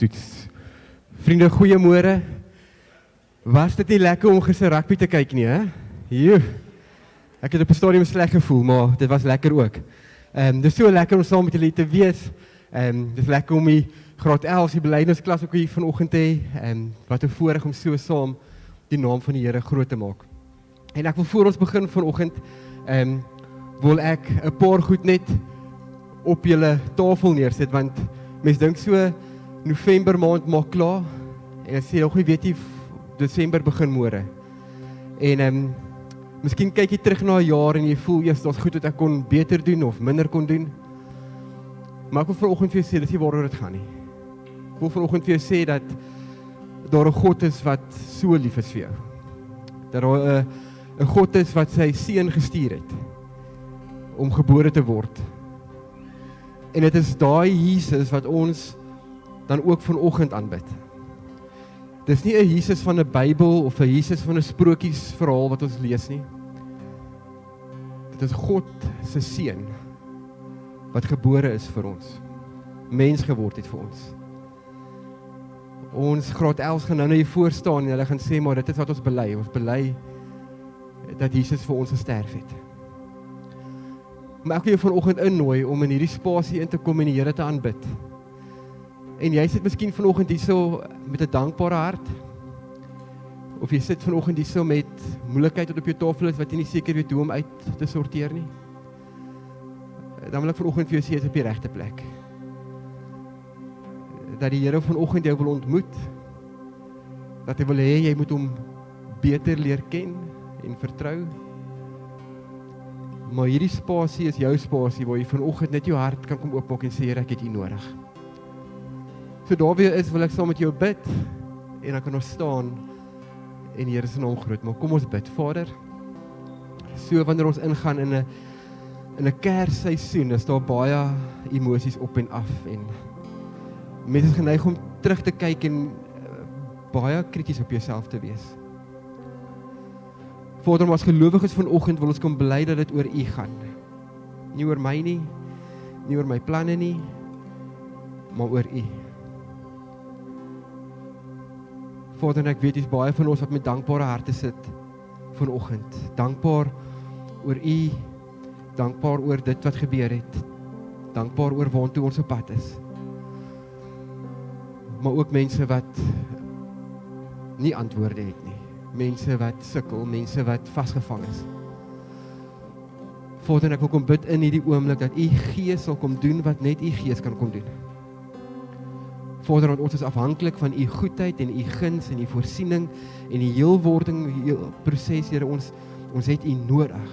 toets. Vriende, goeiemôre. Was dit nie lekker om gister rugby te kyk nie, hè? Joe. Ek het op die stadium sleg gevoel, maar dit was lekker ook. Dit is so lekker om saam met julle te wees. Dit is lekker om die graad 11 die belydensklas ook hier vanoggend te hê. Wat 'n voorreg om so saam die naam van die Here groot te maak. En ek wil voor ons begin vanoggend, wil ek 'n paar goed net op julle tafel neersit, want mense dink so November maand maak klaar en ek sê nog nie weet jy Desember begin môre. En miskien kyk jy terug na 'n jaar en jy voel eers daar's goed wat ek kon beter doen of minder kon doen. Maar ek wil vanoggend vir jou sê dis nie waaroor dit gaan nie. Ek wil vanoggend vir jou sê dat daar 'n God is wat so lief is vir jou. Dat daar 'n God is wat sy seun gestuur het om gebore te word. En dit is daai Jesus wat ons dan ook vanoggend aanbid. Dis nie 'n Jesus van 'n Bybel of 'n Jesus van 'n sprokiesverhaal wat ons lees nie. Dit is God se seun wat gebore is vir ons. Mens geword het vir ons. Ons graad 11 gaan nou hier voor staan en hulle gaan sê maar dit is wat ons bely. Ons bely dat Jesus vir ons gesterf het. Maar ek wil jou vanoggend innooi om in hierdie spasie in te kom en die Here te aanbid. En jy sit miskien vanoggend hierso met 'n dankbare hart. Of jy sit vanoggend hierso met moeilikheid wat op jou tafel is wat jy nie seker weet hoe om uit te sorteer nie. Dan wil ek vanoggend vir jou sê jy is op die regte plek. Dat die Here vanoggend jou wil ontmoet. Dat hy wil hê jy moet hom beter leer ken en vertrou. Maar hierdie spasie is jou spasie waar jy vanoggend net jou hart kan kom oopmaak en sê Here, ek het U nodig. So daar weer is, wil ek saam met jou bid en dan kan ons staan en die Here se naam groot maak. Kom ons bid. Vader, so wanneer ons ingaan in 'n Kersseisoen, is daar baie emosies op en af en mense is geneig om terug te kyk en baie krities op jouself te wees. Vader, maar as gelowiges vanoggend wil ons kom bely dat dit oor U gaan. Nie oor my nie, nie oor my planne nie, maar oor U. Vader, ek weet, is baie van ons wat met dankbare harte sit vanoggend. Dankbaar oor U, dankbaar oor dit wat gebeur het, dankbaar oor waartoe ons op pad is. Maar ook mense wat nie antwoorde het nie. Mense wat sukkel, mense wat vasgevang is. Vader, ek wil kom bid in hierdie oomblik dat U Gees sal kom doen wat net U Gees kan kom doen. Vader, want ons is afhanklik van U goedheid en U guns en U voorsiening en die heelwording, die proses, Here, ons het U nodig.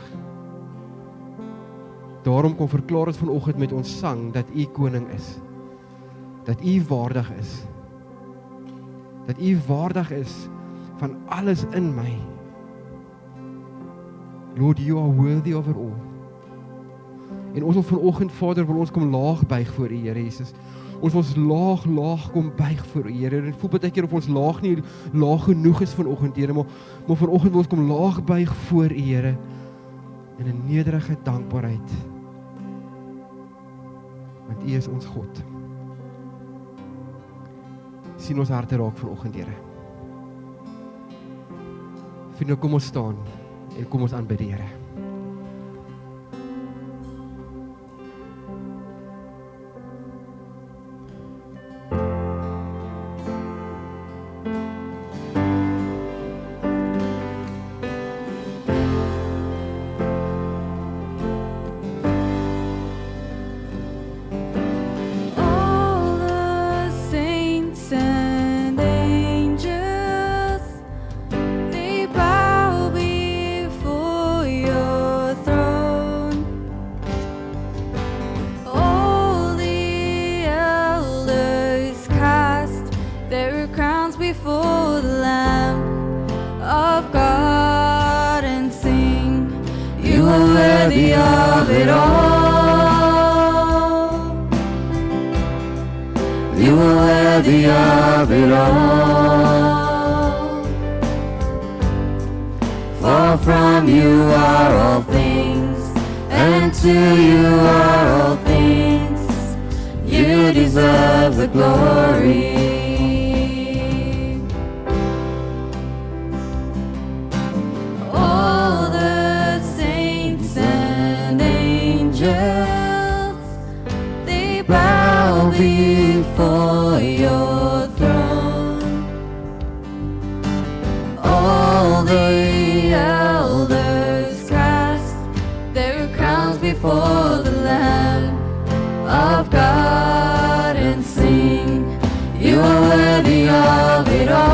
Daarom kom verklaar ons vanoggend met ons sang dat U koning is. Dat U waardig is. Dat U waardig is van alles in my. Lord, You are worthy of it all. En ons wil vanoggend, Vader, wil ons kom laag buig voor U, Here Jesus. Ons wil ons laag kom buig voor U, Here. En voel baie keer of ons laag nie laag genoeg is vanoggend, Here, maar vanoggend wil ons kom laag buig voor U, Here, in 'n nederige dankbaarheid. Want U is ons God. Sien ons harte raak vanoggend, Here. Vriende, kom ons staan en kom ons aanbid die Here. deserve the glory. All the saints and angels, they bow before your throne. All the elders cast their crowns before the Lamb of God and sing, you are worthy of it all.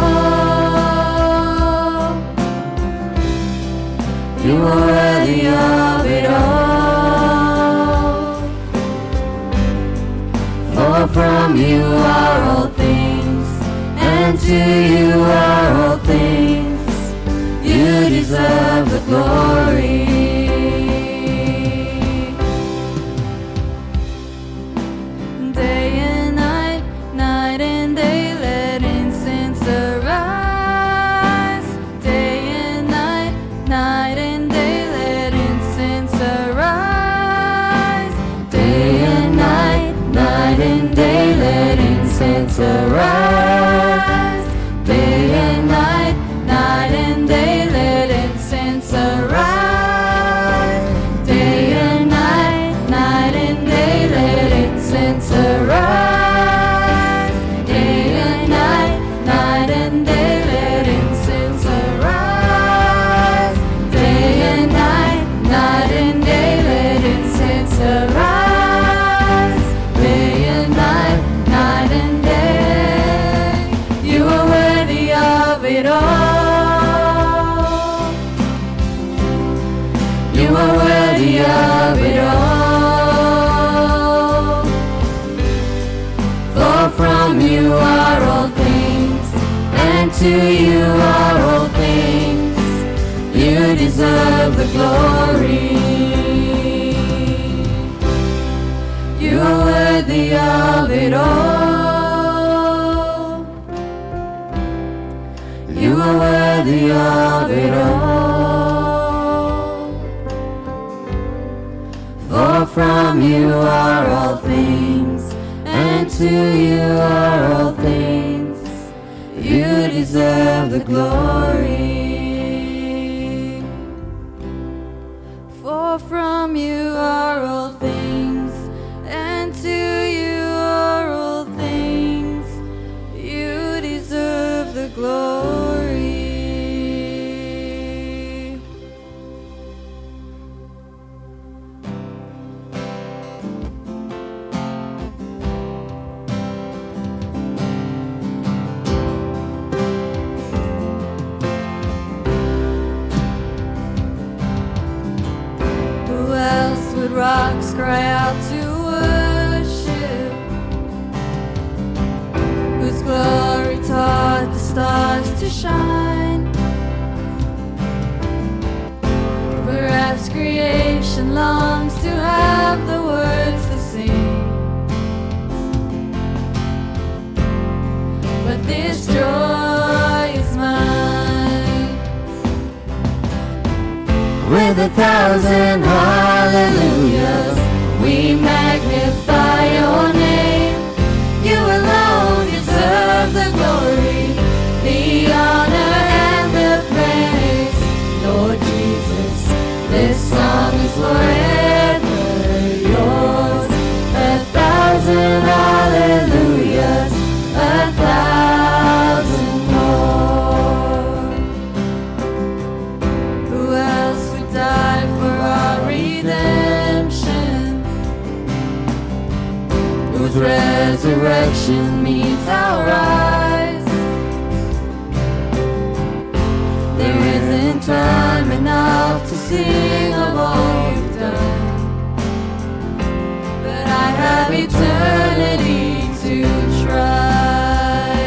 You are worthy of it all. For from you are all things, and to you are all things. You deserve the glory. Arise, day and night, night and day, let incense arise. Day and night, night and day, let incense arise. Day and night, night and day, let incense arise. Day and night, night and day, let incense arise. Day and night, night and it all. You are worthy of it all. For from you are all things, and to you are all things. You deserve the glory. You are worthy of it all. You are worthy of it all. For from you are all things, and to you are all things. You deserve the glory. For from you are all things, and to you are all things. You deserve the glory. Rocks cry out to worship, whose glory taught the stars to shine. Perhaps creation longs to have the words to sing, but this joy is mine. With 1,000 hallelujahs, we magnify your name. You alone deserve the glory, the honor and the praise. Lord Jesus, this song is forever yours. 1,000 hallelujahs, 1,000 more. Who else would die for our redemption, whose resurrection means our rise? There isn't time enough to sing of all you've done, but I have eternity to try.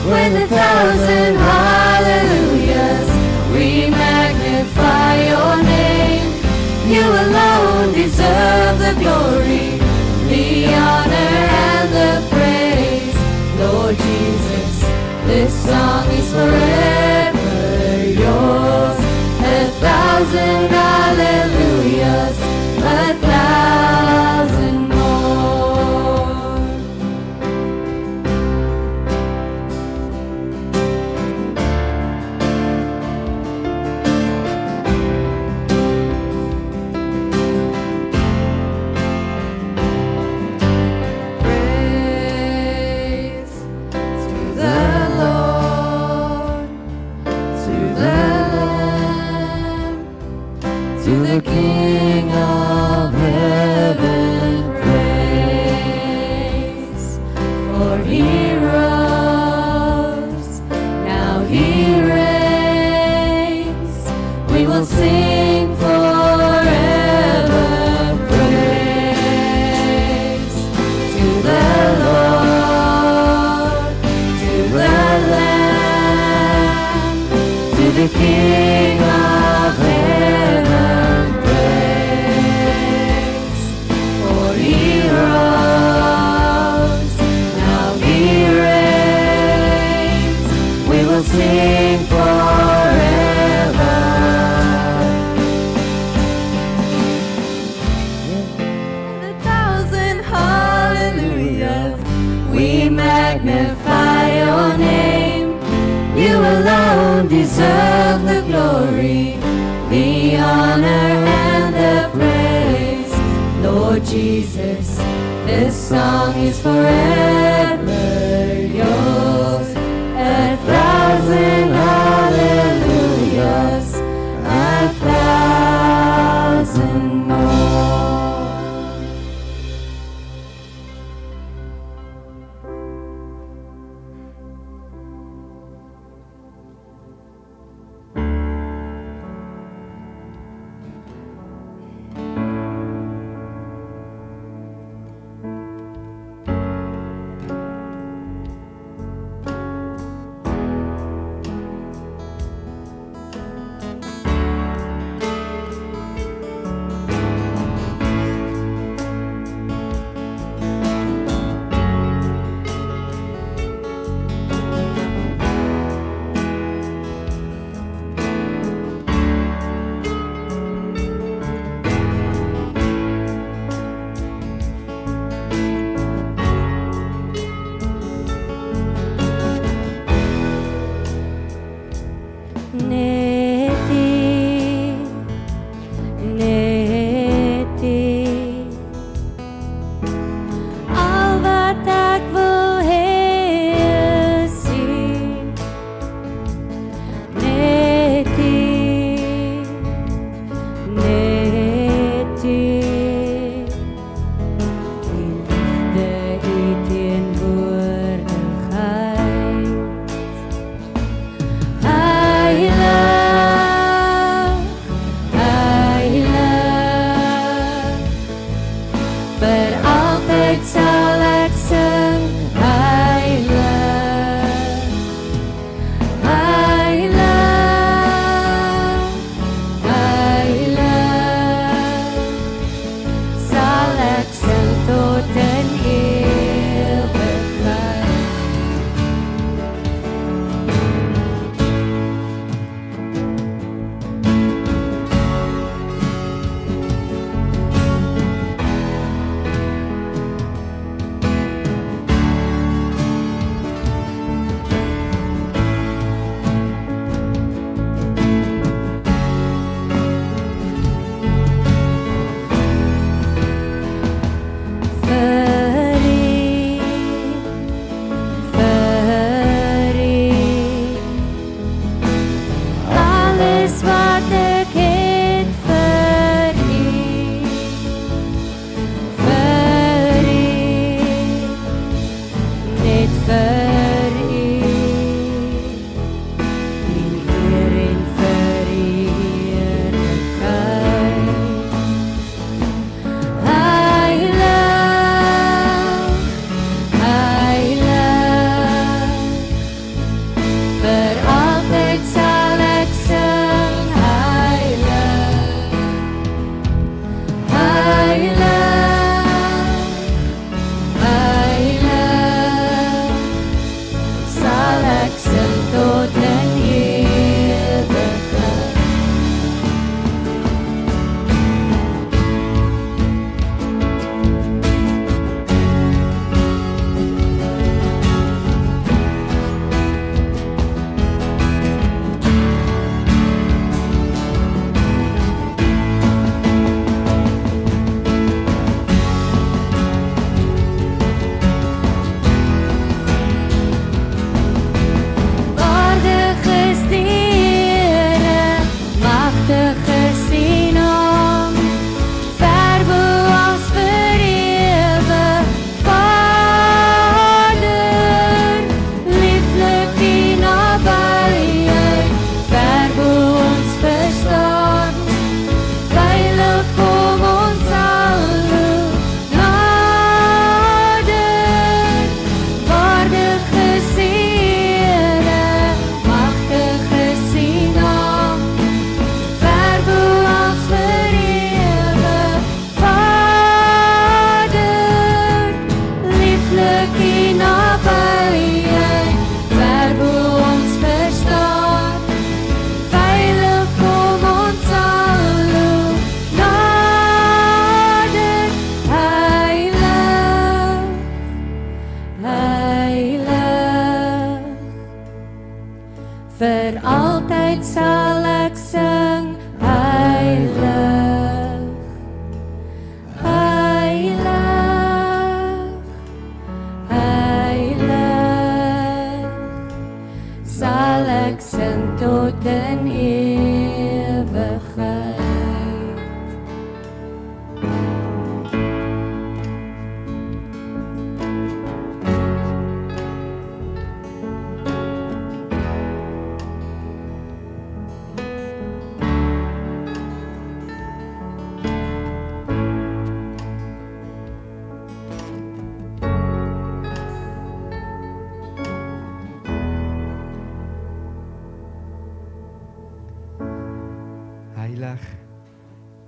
With 1,000 hallelujahs, we magnify your name. You alone deserve the glory, the honor and the praise. Lord Jesus, this song is forever yours. 1,000 hallelujahs, 1,000 more. deserve the glory, the honor and the praise. Lord Jesus, this song is forever yours. 1,000 hallelujahs, 1,000 more.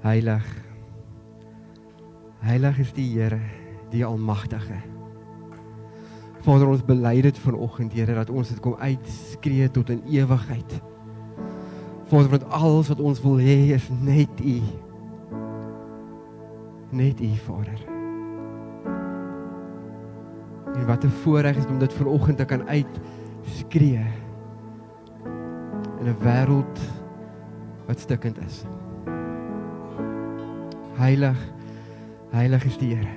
Heilig. Heilig is die Here, die Almagtige. Vader, ons bely dit vanoggend, Here, dat ons dit kom uitskree tot in ewigheid. Vader, want alles wat ons wil hê is net U. Net U, Vader. En wat 'n voorreg is om dit vanoggend te kan uitskree in 'n wêreld wat stikkend is. Heilig, heilig is die Here.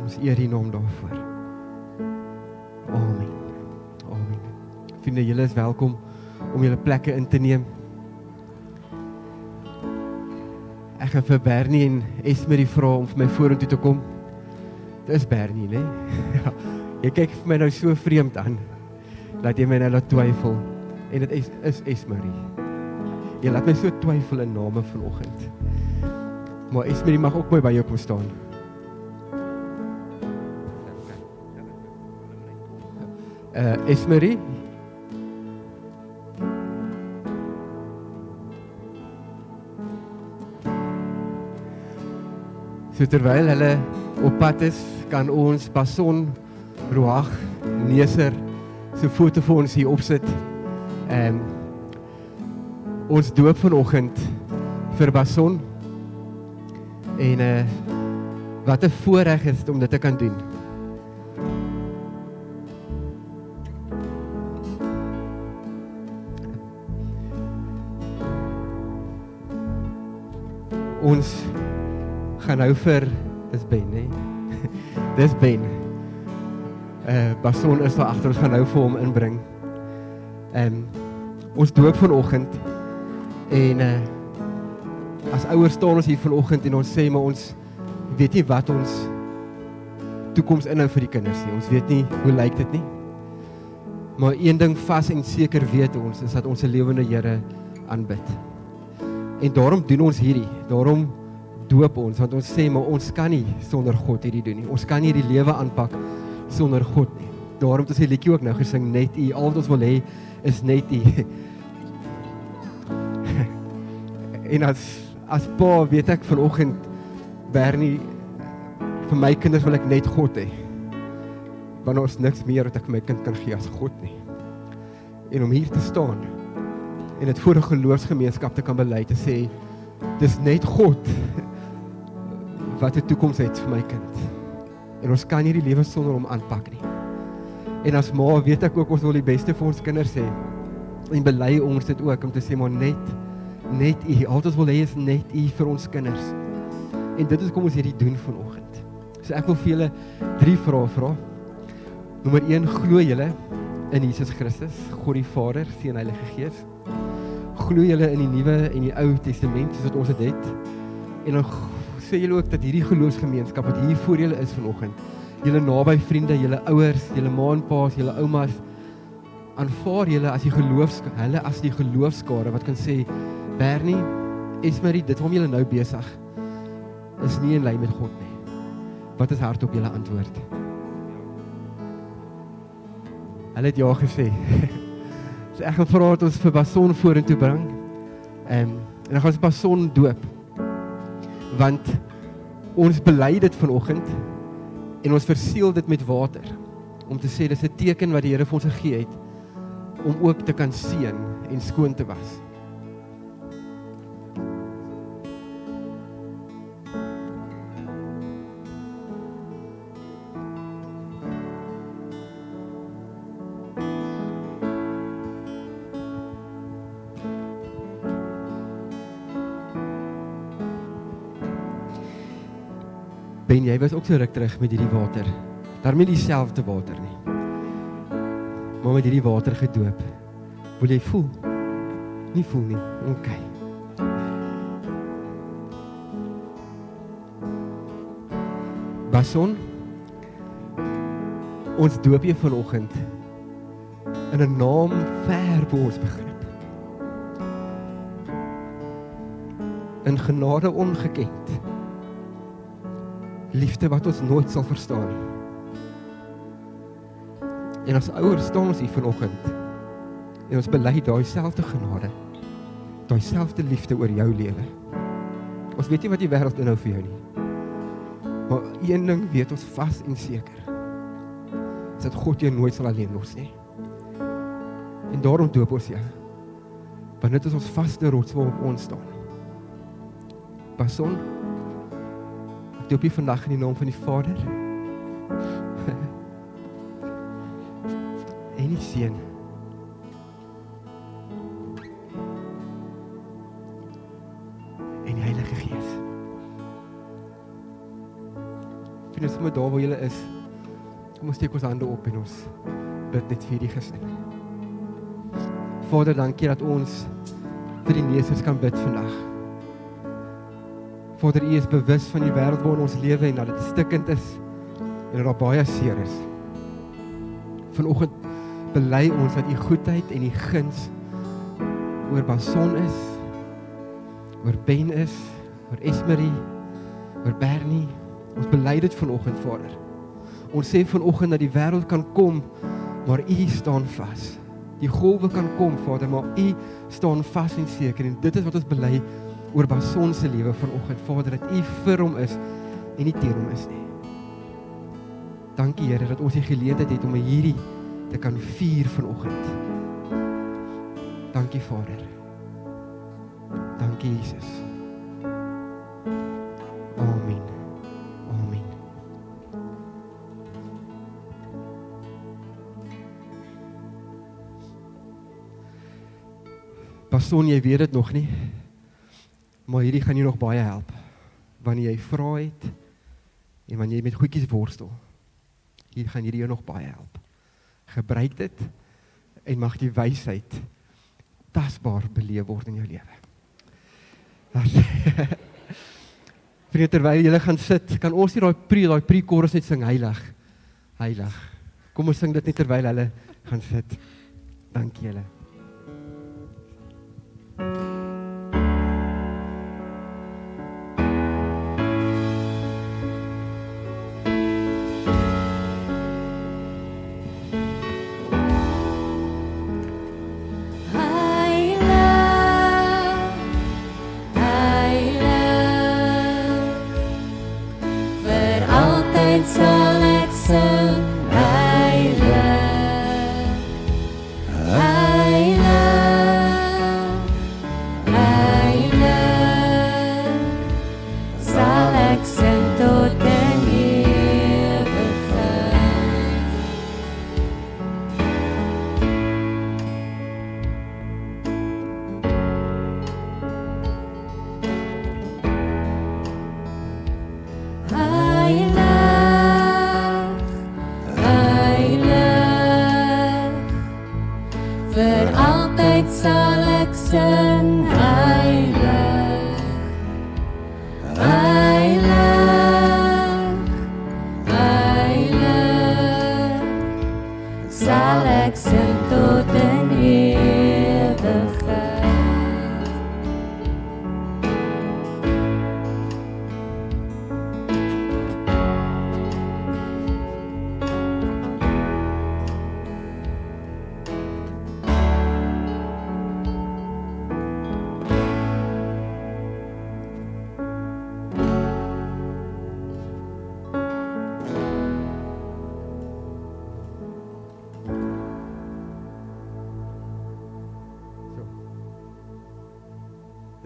Ons eer U naam daarvoor. Amen. Amen. Vriende, julle is welkom om julle plekke in te neem. Ek gaan vir Bernie en Esmerie vra om vir my vorentoe te kom. Dit is Bernie, né? Ja, jy kyk vir my nou so vreemd aan, dat jy my nou laat twyfel. En dit is Esmerie. Jy laat my so twyfel in name vanoggend. Maar Esmerie mag ook mooi by jou kom staan. Esmerie? So terwyl hulle op pad is, kan ons Bason, Roag, Neser so foto vir ons hier opsit. Ons doop vanoggend vir Bason. En wat 'n voorreg is om dit te kan doen. Ons gaan nou vir, dis Ben, né? Dis Ben. Bason is daar agter, ons gaan nou vir hom inbring. Ons doop vanoggend en as ouers staan ons hier vanoggend en ons sê maar ons weet nie wat ons toekoms inhou vir die kinders nie. Ons weet nie hoe lyk dit nie. Maar een ding vas en seker weet ons is dat ons 'n lewende Here aanbid. En daarom doen ons hierdie. Daarom doop ons, want ons sê maar ons kan nie sonder God hierdie doen nie. Ons kan nie die lewe aanpak sonder God nie. Daarom het ons die liedjie ook nou gesing, net U. Al wat ons wil hê is net U. En as pa weet ek vanoggend, Bernie, vir my kinders wil ek net God hê. Want ons niks meer wat ek vir my kind kan gee as God nie. En om hier te staan en dit voor 'n geloofsgemeenskap te kan bely, te sê, dis net God wat 'n toekoms het vir my kind. En ons kan nie die lewe sonder hom aanpak nie. En as ma weet ek ook ons wil die beste vir ons kinders hê. En bely ons dit ook om te sê maar net U. Al wat ons wil hê is net U vir ons kinders. En dit is kom ons hierdie doen vanoggend. So ek wil vir julle 3 vrae vra. Nommer 1, glo julle in Jesus Christus, God die Vader, Seun, Heilige Gees? Glo julle in die Nuwe en die Ou Testament soos wat ons dit het? En dan sê julle ook dat hierdie geloofsgemeenskap wat hier voor julle is vanoggend, julle naby vriende, julle ouers, julle ma en pa's, julle oumas, aanvaar julle as die geloofskare wat kan sê, Bernie, Esmerie, dit waarom julle nou besig is nie in lyn met God nie. Wat is hardop julle antwoord? Hulle het ja gesê. So ek gaan vra dat ons vir Bason vorentoe bring. En dan gaan ons Bason doop. Want ons bely dit vanoggend en ons verseël dit met water. Om te sê dis 'n teken wat die Here vir ons gegee het om ook te kan seën en skoon te was. Ben, jy was ook so ruk terug met hierdie water. Daarmee dieselfde water nie. Maar met hierdie water gedoop. Wil jy voel? Nie voel nie. OK. Bason, ons doop jy vanoggend in 'n naam ver bo ons begrip. In genade ongekend. Liefde wat ons nooit sal verstaan nie. En as ouers staan ons hier vanoggend en ons bely daai selfde genade, daai selfde liefde oor jou lewe. Ons weet nie wat die wêreld inhou vir jou nie. Maar een ding weet ons vas en seker, is dat God jou nooit sal alleen los nie. En daarom doop ons jou, want dit is ons vaste rots waarop ons staan. Passon, ek doop jy vandag in die naam van die Vader, en die Seun, en die Heilige Gees. Vind ons sommer daar waar julle is, kom ons steek ons hande op en ons bid net vir die gesin. Vader, dankie dat ons vir die neusers kan bid vandag. Vader, U is bewus van die wêreld waarin ons lewe en dat dit stikkend is en dat daar baie seer is. Vanoggend bely ons dat U goedheid en U guns oor Basson is, oor Ben is, oor Esmerie, oor Bernie. Ons bely dit vanoggend, Vader. Ons sê vanoggend dat die wêreld kan kom, maar U staan vas. Die golwe kan kom, Vader, maar U staan vas en seker. En dit is wat ons bely oor Basson se lewe vanoggend, Vader, dat U vir hom is en nie teen hom is nie. Dankie, Here, dat ons die geleentheid het om hierdie te kan vier vanoggend. Dankie, Vader. Dankie, Jesus. Amen. Amen. Passon, jy weet dit nog nie, maar hierdie gaan jou nog baie help. Wanneer jy vra het, en wanneer jy met goedjies worstel, hier gaan hierdie jou nog baie help. Gebruik dit, en mag die wysheid tasbaar beleef word in jou lewe. Vriende, terwyl julle gaan sit, kan ons nie daai pre-chorus net sing, heilig, heilig. Kom ons sing dit net terwyl hulle gaan sit. Dankie julle.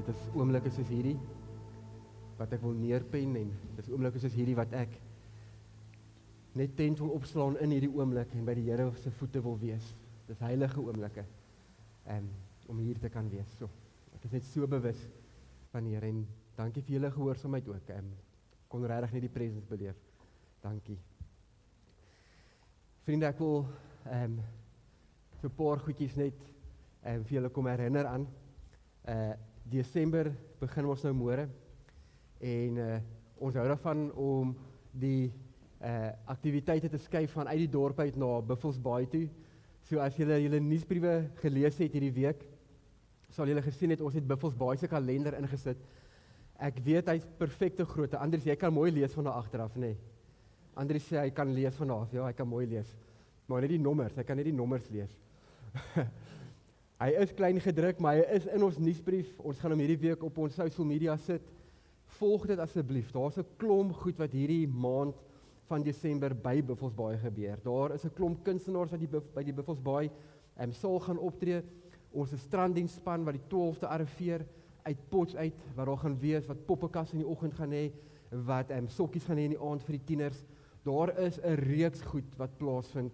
Dit is oomblikke soos hierdie, wat ek wil neerpen, en dit is oomblikke soos hierdie, wat ek net tent wil opslaan in hierdie oomblik, en by die Here se voete wil wees. Dit is heilige oomblikke, om hier te kan wees. So, ek is net so bewus van die Here, en dankie vir julle gehoorsaamheid ook, kon regtig net die presence beleef. Dankie. Vriende, ek wil so 'n paar goedjies net vir julle kom herinner aan. Desember begin ons nou môre, en ons hou daarvan om die aktiwiteite te skuif van uit die dorp uit na Buffels Baai toe. So as julle nuusbriewe gelees het hierdie week, sal julle gesien het, ons het Buffels Baai se kalender ingesit. Ek weet hy's perfekte grootte. Andries, jy kan mooi lees van daar agteraf, nê? Andries sê hy kan lees van daar af, ja, hy kan mooi lees. Maar net die nommers, hy kan net die nommers lees. Hy is klein gedruk, maar hy is in ons nuusbrief. Ons gaan hom hierdie week op ons social media sit. volg dit asseblief. Daar's 'n klomp goed wat hierdie maand van Desember by Buffelsbaai gebeur. Daar is 'n klomp kunstenaars wat by die Buffelsbaai saal gaan optree. Ons stranddiensspan wat die 12de arriveer uit Potch uit, wat daar gaan wees, wat poppenkas in die oggend gaan hê, wat sokkies gaan hê in die aand vir die tieners. Daar is 'n reeks goed wat plaasvind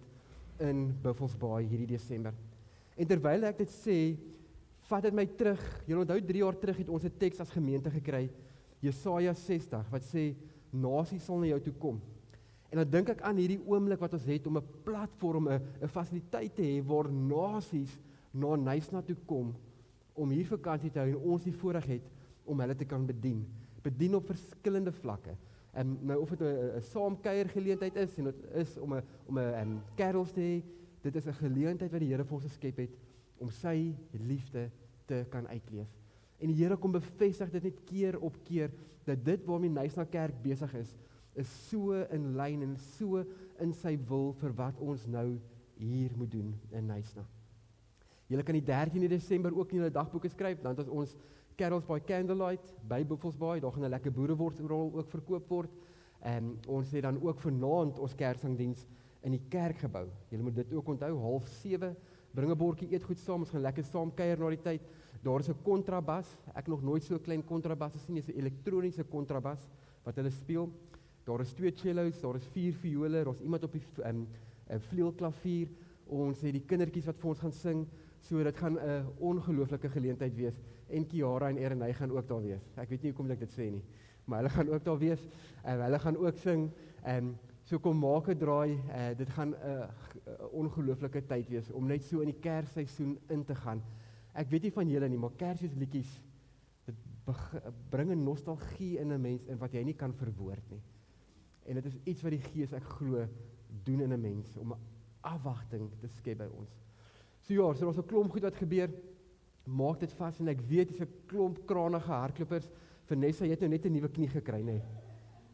in Buffelsbaai hierdie Desember. En terwyl ek dit sê, vat dit my terug. Julle onthou 3 jaar terug het ons 'n teks as gemeente gekry, Jesaja 60, wat sê, nasies sal na jou toe kom. En dan dink ek aan hierdie oomblik wat ons het om 'n platform, 'n fasiliteit te hê waar nasies na Knysna toe kom om hier vakansie te hou en ons die voorreg het om hulle te kan bedien. Bedien op verskillende vlakke. Nou of dit 'n saamkuier geleentheid is en dit is om 'n carols te hê, dit is 'n geleentheid wat die Here vir ons geskep het om sy liefde te kan uitleef. En die Here kom bevestig dit net keer op keer dat dit waarmee Knysna Kerk besig is so in lyn en so in sy wil vir wat ons nou hier moet doen in Knysna. Julle kan die 13de Desember ook in julle dagboeke skryf, dan is ons Carols by Candlelight by Buffelsbaai, daar gaan 'n lekker boereworstrol ook verkoop word. Ons het dan ook vanaand ons Kersangdiens in die kerkgebou. Julle moet dit ook onthou, 6:30, bring 'n bordjie eetgoed saam, ons gaan lekker saam kuier na die tyd. Daar is 'n kontrabas, ek nog nooit so 'n klein kontrabas gesien nie, dis 'n elektroniese kontrabas wat hulle speel. Daar is 2 cellos, daar is 4 viole, daar's iemand op die vleuelklavier. Ons het die kindertjies wat vir ons gaan sing, so dit gaan 'n ongelooflike geleentheid wees. En Kiara en Erenay gaan ook daar wees. Ek weet nie hoekom ek dit sê nie, maar hulle gaan ook daar wees en hulle gaan ook sing. So kom maak 'n draai, dit gaan 'n ongelooflike tyd wees om net so in die Kersseisoen in te gaan. Ek weet nie van julle nie, maar Kersfeesliedjies, dit bring 'n nostalgie in 'n mens in wat jy nie kan verwoord nie. En dit is iets wat die Gees, ek glo, doen in 'n mens om 'n afwagting te skep by ons. So ja, so daar's 'n klomp goed wat gebeur. Maak dit vas en ek weet dis 'n klomp kranige hardlopers. Vanessa, jy het nou net 'n nuwe knie gekry, nê?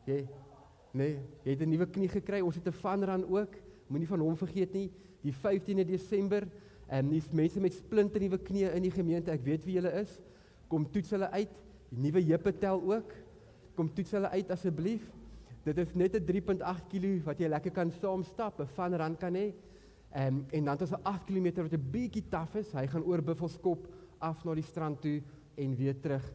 Jy het 'n nuwe knie gekry. Ons het 'n vanran ook. Moenie van hom vergeet nie. Die 15de Desember, dis mense met splinternuwe knieë in die gemeente. Ek weet wie julle is. Kom toets hulle uit. Die nuwe heupe tel ook. Kom toets hulle uit asseblief. Dit is net 'n 3.8 kg wat jy lekker kan saam stap, 'n vanran kan hê. En dan is 'n 8 km wat 'n bietjie taaf is. Hy gaan oor Buffelskop af na die strand toe en weer terug.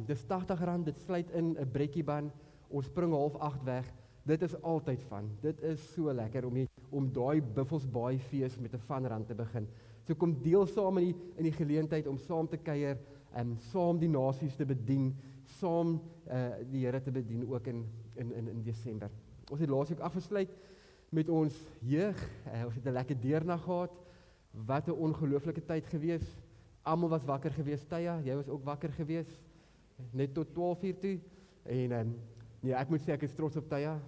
Dis R80, dit sluit in 'n brekkiebaan. Ons spring 7:30 weg. Dit is altyd van. Dit is so lekker om daai Buffelsbaai fees met 'n vanran te begin. So kom deel saam in die geleentheid om saam te kuier en saam die nasies te bedien, saam die Here te bedien ook in Desember. Ons het laasweek afgesluit met ons jeug. Ons het 'n lekker deernag gehad. Wat 'n ongelooflike tyd gewees. Almal was wakker gewees. Taya, jy was ook wakker gewees. Net tot 12:00 toe. En ja, ek moet sê ek is trots op Taya.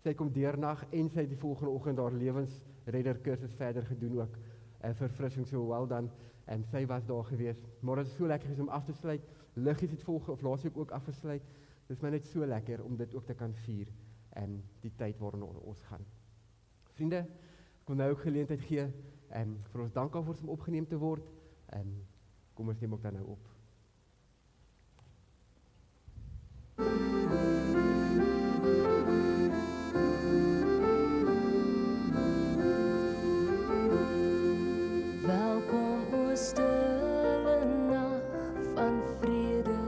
Sy kom deernag en sy het die volgende oggend haar lewensredder kursus verder gedoen ook. Verfrissing, so well done. En sy was daar gewees. Maar dit is so lekker om af te sluit. Liggies het laasweek ook afgesluit. Dit is my net so lekker om dit ook te kan vier en die tyd waarin ons gaan. Vriende, ek wil nou ook geleentheid gee vir ons dankoffers om opgeneem te word. Kom ons neem ook dan nou op. Welkom o stille nag van vrede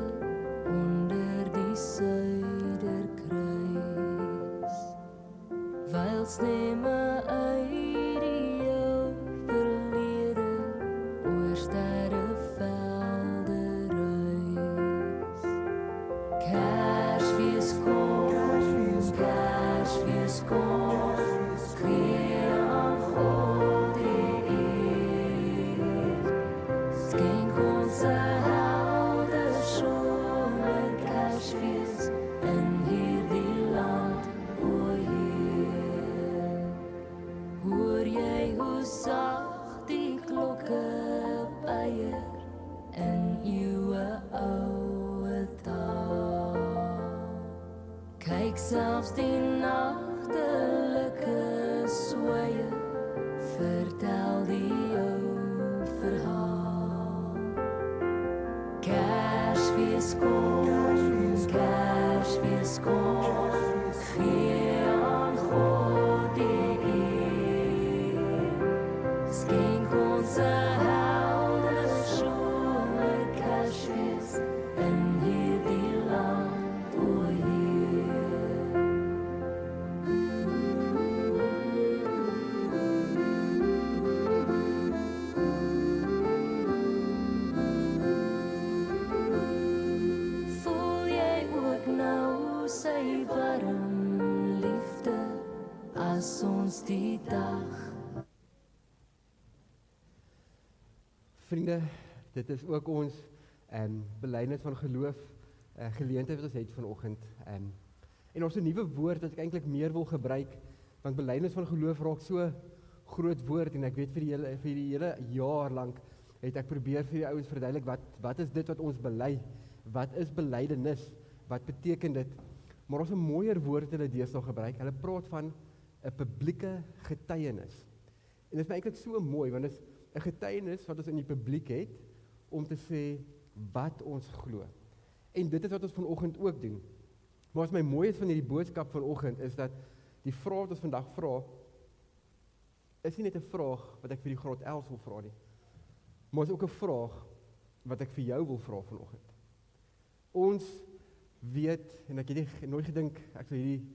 onder die suiderkruis. Wyl stemme uit die jou verlede oor sterrevelde ruis. Kersfees kom, Kersfees kom, gee aan God die eer. Skenk ons 'n helder somer Kersfees in hierdie land, o Heer. O was ons die dag. Vriende, dit is ook ons belydenis van geloof, geleentheid wat ons het vanoggend. En ons 'n nuwe woord wat ek eintlik meer wil gebruik, want belydenis van geloof raak so groot woord en ek weet vir die hele jaar lank het ek probeer vir die ouens verduidelik wat is dit wat ons bely? Wat is belydenis? Wat beteken dit? Maar ons 'n mooier woord wat hulle deesdae gebruik. Hulle praat van 'n publieke getuienis. En dit is my eintlik so mooi want dit is 'n getuienis wat ons in die publiek het om te sê wat ons glo. En dit is wat ons vanoggend ook doen. Maar wat my mooi is van hierdie boodskap vanoggend is dat die vraag wat ons vandag vra is nie net 'n vraag wat ek vir die graad 11 wil vra nie. Maar is ook 'n vraag wat ek vir jou wil vra vanoggend. Ons weet, en ek het nooit gedink ek sou hierdie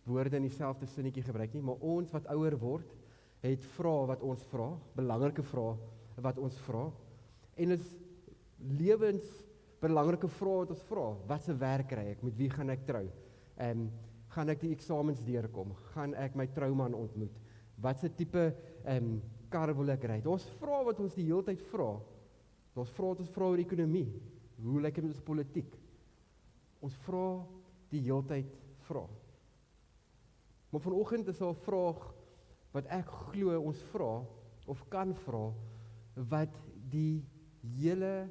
woorde in dieselfde sinnetjie gebruik nie, maar ons wat ouer word, het vrae wat ons vra, belangrike vrae wat ons vra. En is lewensbelangrike vrae wat ons vra. Wat se werk kry ek? Met wie gaan ek trou? Gaan ek die eksamens deurkom? Gaan ek my trouman ontmoet? Wat se tipe kar wil ek ry? Daar's vrae wat ons die hele tyd vra. Daar's vrae wat ons vra oor ekonomie. Hoe lyk dit met ons politiek? Ons vra die hele tyd vra. Maar vanoggend is daar 'n vraag wat ek glo ons vra of kan vra wat die hele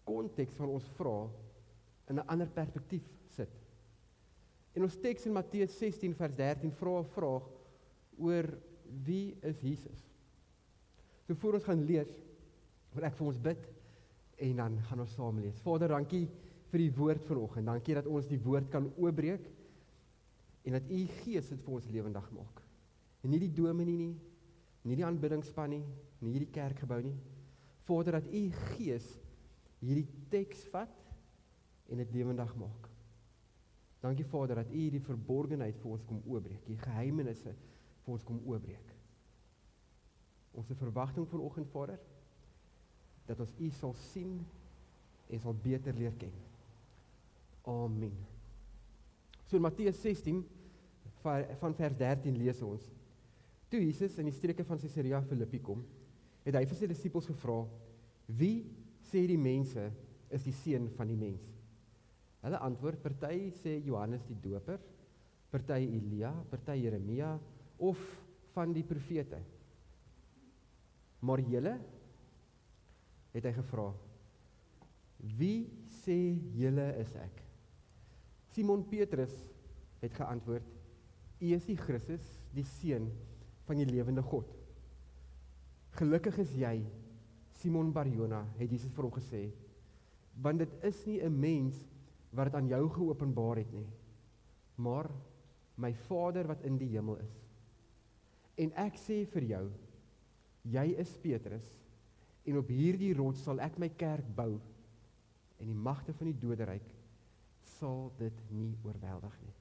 konteks van ons vra in 'n ander perspektief sit. En ons teks in Matteus 16 vers 13 vra 'n vraag oor wie is Jesus? So voor ons gaan lees, wil ek vir ons bid en dan gaan ons saam lees. Vader, dankie vir die woord vanoggend. Dankie dat ons die woord kan oopbreek en dat u Gees dit vir ons lewendig maak. En nie die dominee nie die aanbiddingsspan nie die kerkgebou nie. Vader, dat u Gees hierdie teks vat en dit lewendig maak. Dankie Vader dat u die verborgenheid vir ons kom oopbreek, die geheimenisse vir ons kom oopbreek. Ons verwagting vanoggend, Vader, dat ons u sal sien en sal beter leer ken. Amen. So in Matteus 16 van vers 13 lees ons: Toe Jesus in die streke van Caesarea Philippi kom, het hy vir sy disippels gevra: Wie sê die mense is die seun van die mens? Hulle antwoord: Party sê Johannes die Doper, party Elia, party Jeremia of van die profete. Maar julle, het hy gevra, wie sê julle is ek? Simon Petrus het geantwoord: U is die Christus, die seun van die lewende God. Gelukkig is jy, Simon Barjona, het Jesus vir hom gesê, want dit is nie 'n mens wat dit aan jou geopenbaar het nie, maar my Vader wat in die hemel is. En ek sê vir jou, jy is Petrus, en op hierdie rots sal ek my kerk bou, en die magte van die doderyk sal dit nie oorweldig nie.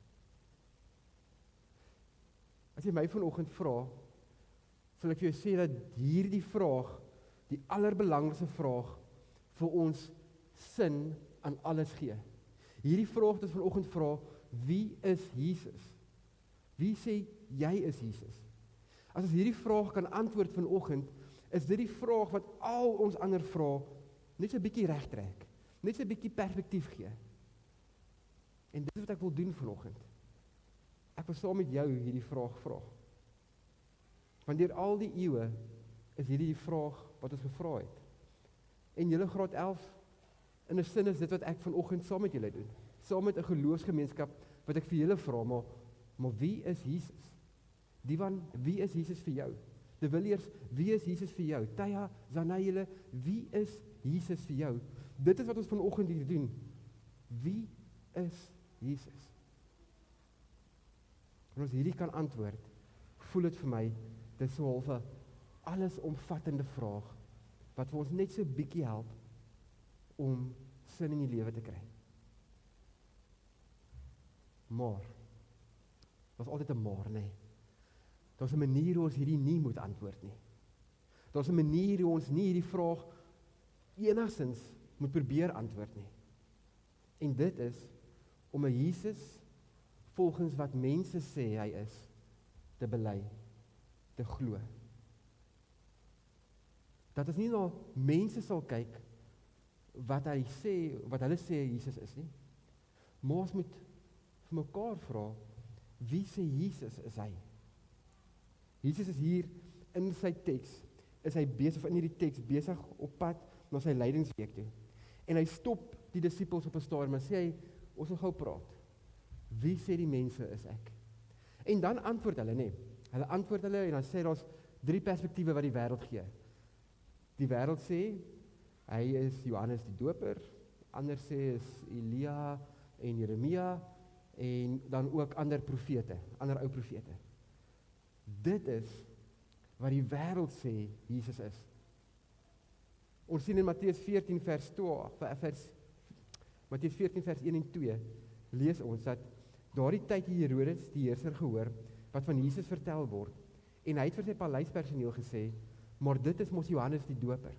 As jy my vanoggend vra, sal ek vir jou sê dat hierdie vraag, die allerbelangrikste vraag vir ons sin aan alles gee. Hierdie vraag wat ons vanoggend vra, wie is Jesus? Wie sê jy is Jesus? As ons hierdie vraag kan antwoord vanoggend, is dit die vraag wat al ons ander vrae net so 'n bietjie regtrek, net so 'n bietjie perspektief gee. En dit is wat ek wil doen vanoggend. Ek wil saam met jou hierdie vraag vra. Want deur al die eeue is hierdie die vraag wat ons gevra het. En julle graad 11, in 'n sin is dit wat ek vanoggend saam met julle doen. Saam met 'n geloofsgemeenskap wat ek vir julle vra, maar wie is Jesus? Wie is Jesus vir jou? De Villiers, wie is Jesus vir jou? Taya, Zanayele, wie is Jesus vir jou? Dit is wat ons vanoggend hier doen. Wie is Jesus? En as hierdie kan antwoord, voel dit vir my, dit is so half 'n allesomvattende vraag, wat vir ons net so bietjie help, om sin in die lewe te kry. Maar, daar's altyd 'n maar, nee. Daar's 'n manier hoe ons hierdie nie moet antwoord nie. Daar's 'n manier hoe ons nie hierdie vraag enigstens moet probeer antwoord nie. En dit is om 'n Jesus volgens wat mense sê hy is, te bely, te glo. Dat ons nie na mense sal kyk wat hulle sê Jesus is nie, maar ons moet vir mekaar vra, wie sê Jesus is hy? Jesus is hier in sy teks, is hy besig, of in hierdie teks, besig op pad na sy lydingsweek toe. En hy stop die disippels op 'n stadium en sê hy, ons wil gou praat. Wie sê die mense is ek? En dan antwoord hulle, nee. Hulle antwoord hulle en dan sê daar's 3 perspektiewe wat die wêreld gee. Die wêreld sê, hy is Johannes die Doper, ander sê is Elia en Jeremia, en dan ook ander profete, ander ou profete. Dit is wat die wêreld sê Jesus is. Ons sien in Matteus 14 vers 1 en 2, lees ons dat daardie tyd die Herodes, die heerser, gehoor wat van Jesus vertel word, en hy het vir sy paleispersoneel gesê, maar dit is mos Johannes die Doper.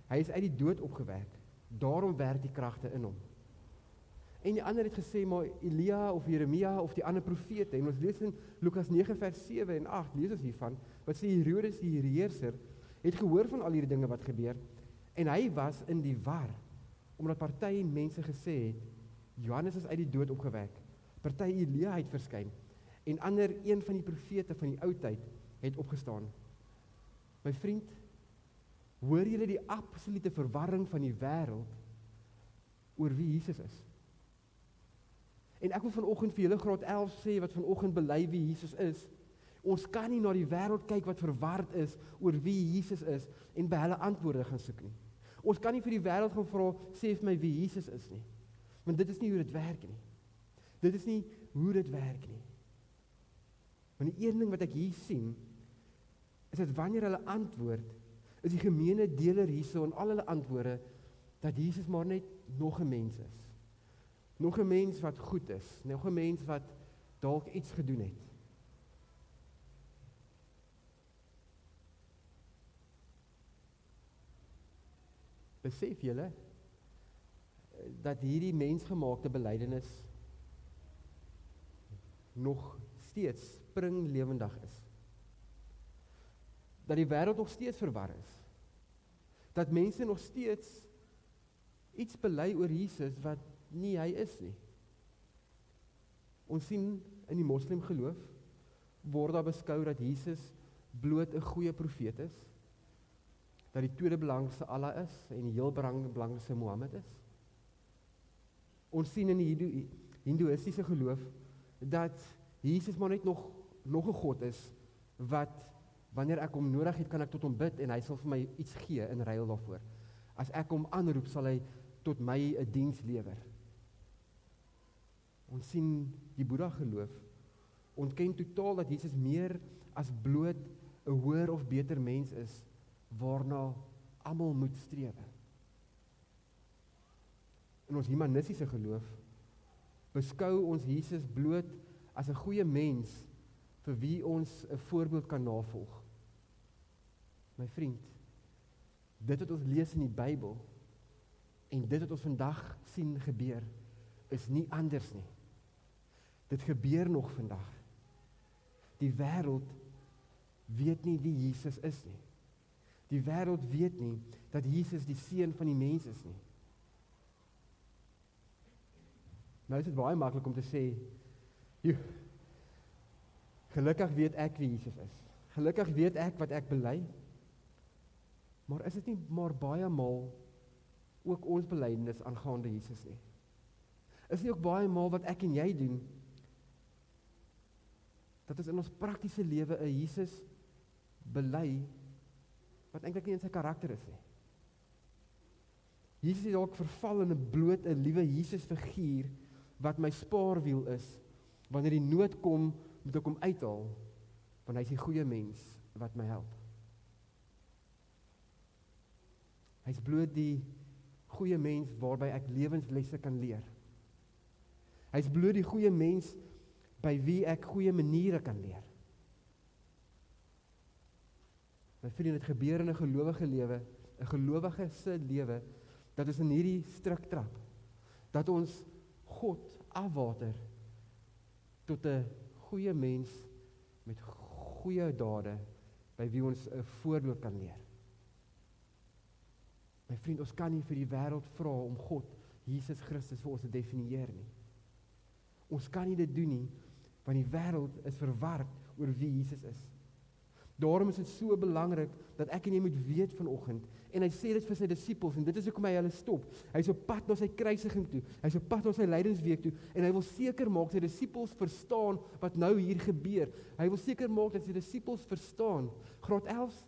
Hy is uit die dood opgewek, daarom werk die kragte in hom. En die ander het gesê, maar Elia of Jeremia of die ander profete, en ons lees in Lukas 9 vers 7 en 8, lees ons hiervan, wat sê Herodes die heerser, het gehoor van al hierdie dinge wat gebeur, en hy was in die war, omdat party mense gesê het, Johannes is uit die dood opgewek, party Elia het verskyn, en ander een van die profete van die ou tyd het opgestaan. My vriend, hoor julle die absolute verwarring van die wêreld oor wie Jesus is? En ek wil vanoggend vir julle graad 11 sê wat vanoggend bely wie Jesus is. Ons kan nie na die wêreld kyk wat verward is oor wie Jesus is en by hulle antwoorde gaan soek nie. Ons kan nie vir die wêreld gaan vra, sê vir my wie Jesus is nie. Want dit is nie hoe dit werk nie. Dit is nie hoe dit werk nie. Want die een ding wat ek hier sien, is dat wanneer hulle antwoord, is die gemeene deler hierso in al hulle antwoorde, dat Jesus maar net nog 'n mens is. Nog 'n mens wat goed is, nog 'n mens wat dalk iets gedoen het. Besef julle dat hierdie mensgemaakte belydenis nog steeds springlewendig is. Dat die wêreld nog steeds verwar is. Dat mense nog steeds iets bely oor Jesus wat nie hy is nie. Ons sien in die moslim geloof word daar beskou dat Jesus bloot 'n goeie profeet is, dat die tweede belangste Allah is en die heel belangste Mohammed is. Ons sien in die hindoeïstiese geloof dat Jesus maar net nog 'n God is wat wanneer ek hom nodig het, kan ek tot hom bid en hy sal vir my iets gee in ruil daarvoor. As ek hom aanroep, sal hy tot my 'n diens lewer. Ons sien die Boeddha geloof ontken totaal dat Jesus meer as bloot 'n hoër of beter mens is waarna almal moet strewe. In ons humanistiese geloof beskou ons Jesus bloot as 'n goeie mens vir wie ons 'n voorbeeld kan navolg. My vriend, dit wat ons lees in die Bybel en dit wat ons vandag sien gebeur, is nie anders nie. Dit gebeur nog vandag. Die wêreld weet nie wie Jesus is nie. Die wêreld weet nie dat Jesus die seun van die mens is nie. Nou is dit baie maklik om te sê, gelukkig weet ek wie Jesus is. Gelukkig weet ek wat ek bely. Maar is dit nie maar baie maal ook ons belydenis aangaande Jesus nie? Is nie ook baie maal wat ek en jy doen, dat ons in ons praktiese lewe 'n Jesus bely, wat eintlik nie in sy karakter is nie. Jesus het dalk verval in 'n bloot 'n liewe Jesus figuur, wat my spaarwiel is, wanneer die nood kom, moet ek hom uithaal, want hy is die goeie mens wat my help. Hy is bloot die goeie mens waarby ek lewenslesse kan leer. Hy is bloot die goeie mens by wie ek goeie maniere kan leer. My vriend, dit gebeur in 'n gelowige lewe, 'n gelowige se lewe, dat ons in hierdie struik trap, dat ons God afwater, tot 'n goeie mens met goeie dade by wie ons 'n voorbeeld kan leer. My vriend, ons kan nie vir die wêreld vra om God, Jesus Christus vir ons te definieer nie. Ons kan nie dit doen nie, want die wêreld is verward oor wie Jesus is. Daarom is dit so belangrik dat ek en jy moet weet vanoggend, en hy sê dit vir sy disippels, en dit is hoekom hy hulle stop. Hy is op pad na sy kruisiging toe, hy is op pad na sy lydingsweek toe, en hy wil seker maak sy disippels verstaan wat nou hier gebeur. Hy wil seker maak dat sy disippels verstaan. Graad 11,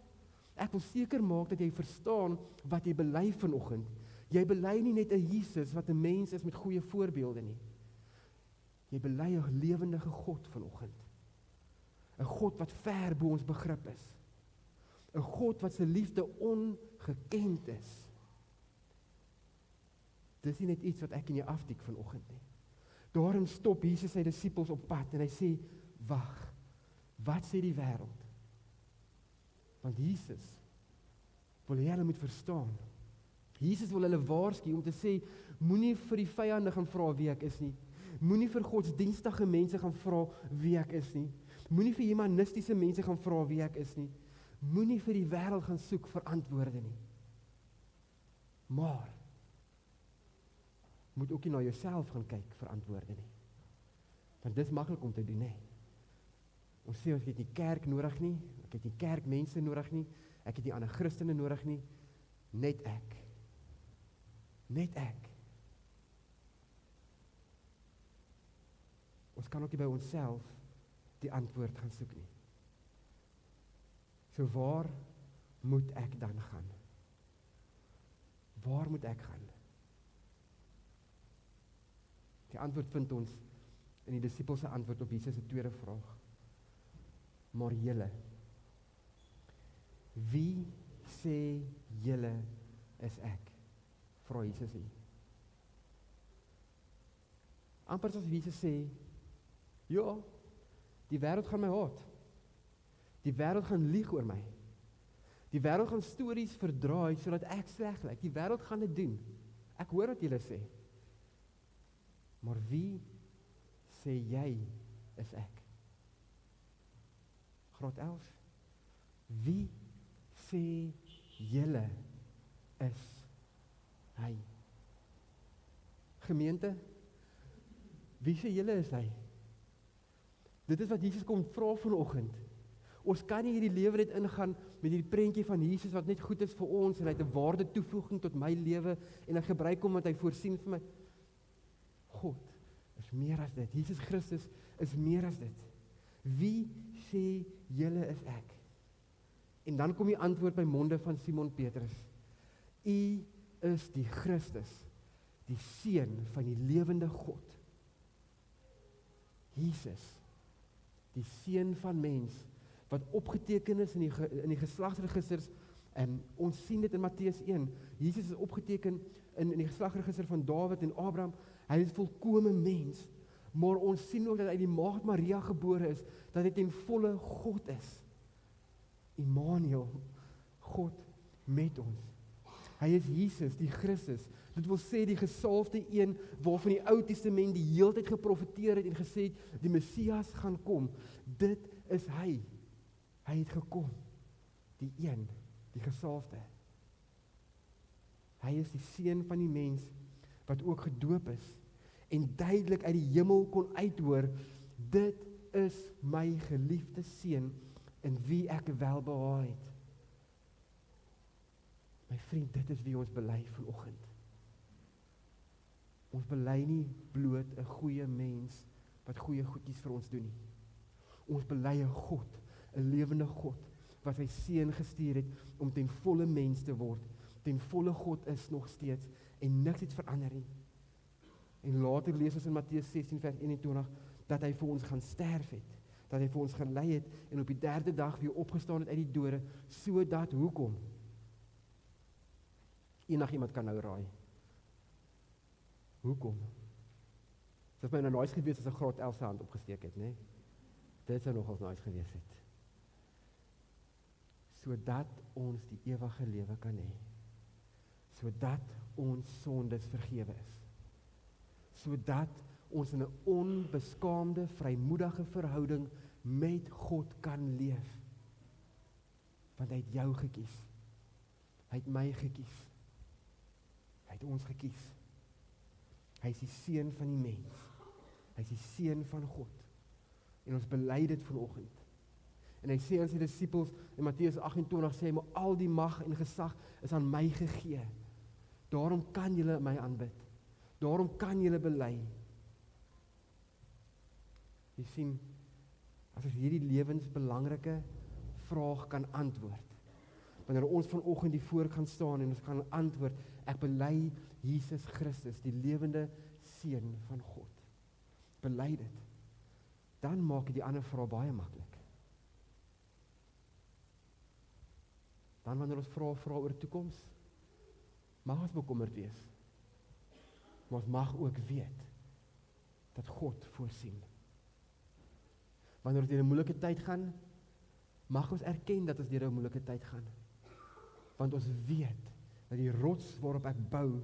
ek wil seker maak dat jy verstaan wat jy bely vanoggend. Jy bely nie net 'n Jesus wat 'n mens is met goeie voorbeelde nie. Jy bely 'n lewendige God vanoggend. 'n God wat ver bo ons begrip is. 'n God wat sy liefde ongekend is. Dis nie net iets wat ek en jy afdik vanoggend nie. Daarom stop Jesus sy disippels op pad en hy sê, wag, wat sê die wêreld? Want Jesus wil hê hulle moet verstaan. Jesus wil hulle waarsku om te sê, moenie vir die vyande gaan vra wie ek is nie. Moenie vir godsdienstige mense gaan vra wie ek is nie. Moenie vir humanistiese mense gaan vra wie ek is nie. Moenie vir die wêreld gaan soek vir antwoorde nie. Maar moet ook nie na jouself gaan kyk vir antwoorde nie. Want dit is maklik om te doen, hè. Ons sê ons het nie kerk nodig nie, ek het nie kerkmense nodig nie, ek het nie ander Christene nodig nie, net ek. Net ek. Ons kan ook nie by onsself die antwoord gaan soek nie. So waar moet ek dan gaan? Waar moet ek gaan? Die antwoord vind ons in die disippels se antwoord op Jesus se tweede vraag. Maar julle, wie sê julle is ek? Vra Jesus hier. Amper soos Jesus sê, ja, die wêreld gaan my haat. Die wêreld gaan lieg oor my. Die wêreld gaan stories verdraai sodat ek sleg lyk. Die wêreld gaan dit doen. Ek hoor wat julle sê. Maar wie sê jy is ek? Graad 11. Wie sê julle is hy? Gemeente, wie sê julle is hy? Dit is wat Jesus kom vra vanoggend. Ons kan nie hierdie lewe net ingaan met hierdie prentjie van Jesus wat net goed is vir ons en hy het 'n waarde toevoeging tot my lewe en ek gebruik hom want hy voorsien vir my. God is meer as dit. Jesus Christus is meer as dit. Wie sê julle is ek? En dan kom die antwoord by monde van Simon Petrus. U is die Christus, die seun van die lewende God. Jesus, die seun van mens, wat opgeteken is in die geslagsregisters, en ons sien dit in Matteus 1, Jesus is opgeteken in die geslagsregister van Dawid en Abraham, hy is volkome mens, maar ons sien ook dat hy die maagd Maria gebore is, dat hy ten volle God is. Immanuel, God met ons. Hy is Jesus, die Christus. Dit wil sê die gesalfde een waarvan die Ou Testament die heeltyd geprofeteer het en gesê het, die Messias gaan kom. Dit is hy. Hy het gekom. Die een, die gesalfde. Hy is die seun van die mens wat ook gedoop is en duidelik uit die hemel kon uithoor, dit is my geliefde seun in wie ek welbehaag het. My vriend, dit is wie ons bely vanoggend. Ons bely nie bloot 'n goeie mens wat goeie goedjies vir ons doen nie. Ons bely 'n God, 'n lewende God, wat sy seun gestuur het om ten volle mens te word. Ten volle God is nog steeds en niks het verander nie. En later lees ons in Matteus 16 vers 21 dat hy vir ons gaan sterf het, dat hy vir ons gelei het en op die derde dag weer opgestaan het uit die dode, sodat hoekom? Iemand kan nou raai. Hoekom? Dit was my nou nice gewees as 'n graad 11 se hand opgesteek het, né? Dit sou nogals nice gewees het. Sodat ons die ewige lewe kan hê. Sodat ons sondes vergewe is. Sodat ons in 'n onbeskaamde, vrymoedige verhouding met God kan leef. Want hy het jou gekies. Hy het my gekies. Hy het ons gekies. Hy is die seun van die mens. Hy is die seun van God. En ons bely dit vanoggend. En hy sê aan sy disippels in Matteus 28 sê hy, maar al die mag en gesag is aan my gegee. Daarom kan julle my aanbid. Daarom kan julle bely. Jy sien, as ons hierdie lewensbelangrike vraag kan antwoord, wanneer ons vanoggend hier voor gaan staan en ons kan antwoord, ek bely Jesus Christus, die lewende seun van God. Bely dit. Dan maak dit die ander vraag baie maklik. Dan wanneer ons vra oor toekoms, mag ons bekommerd wees. Maar ons mag ook weet dat God voorsien. Wanneer ons deur 'n moeilike tyd gaan, mag ons erken dat ons deur 'n moeilike tyd gaan. Want ons weet dat die rots waarop ek bou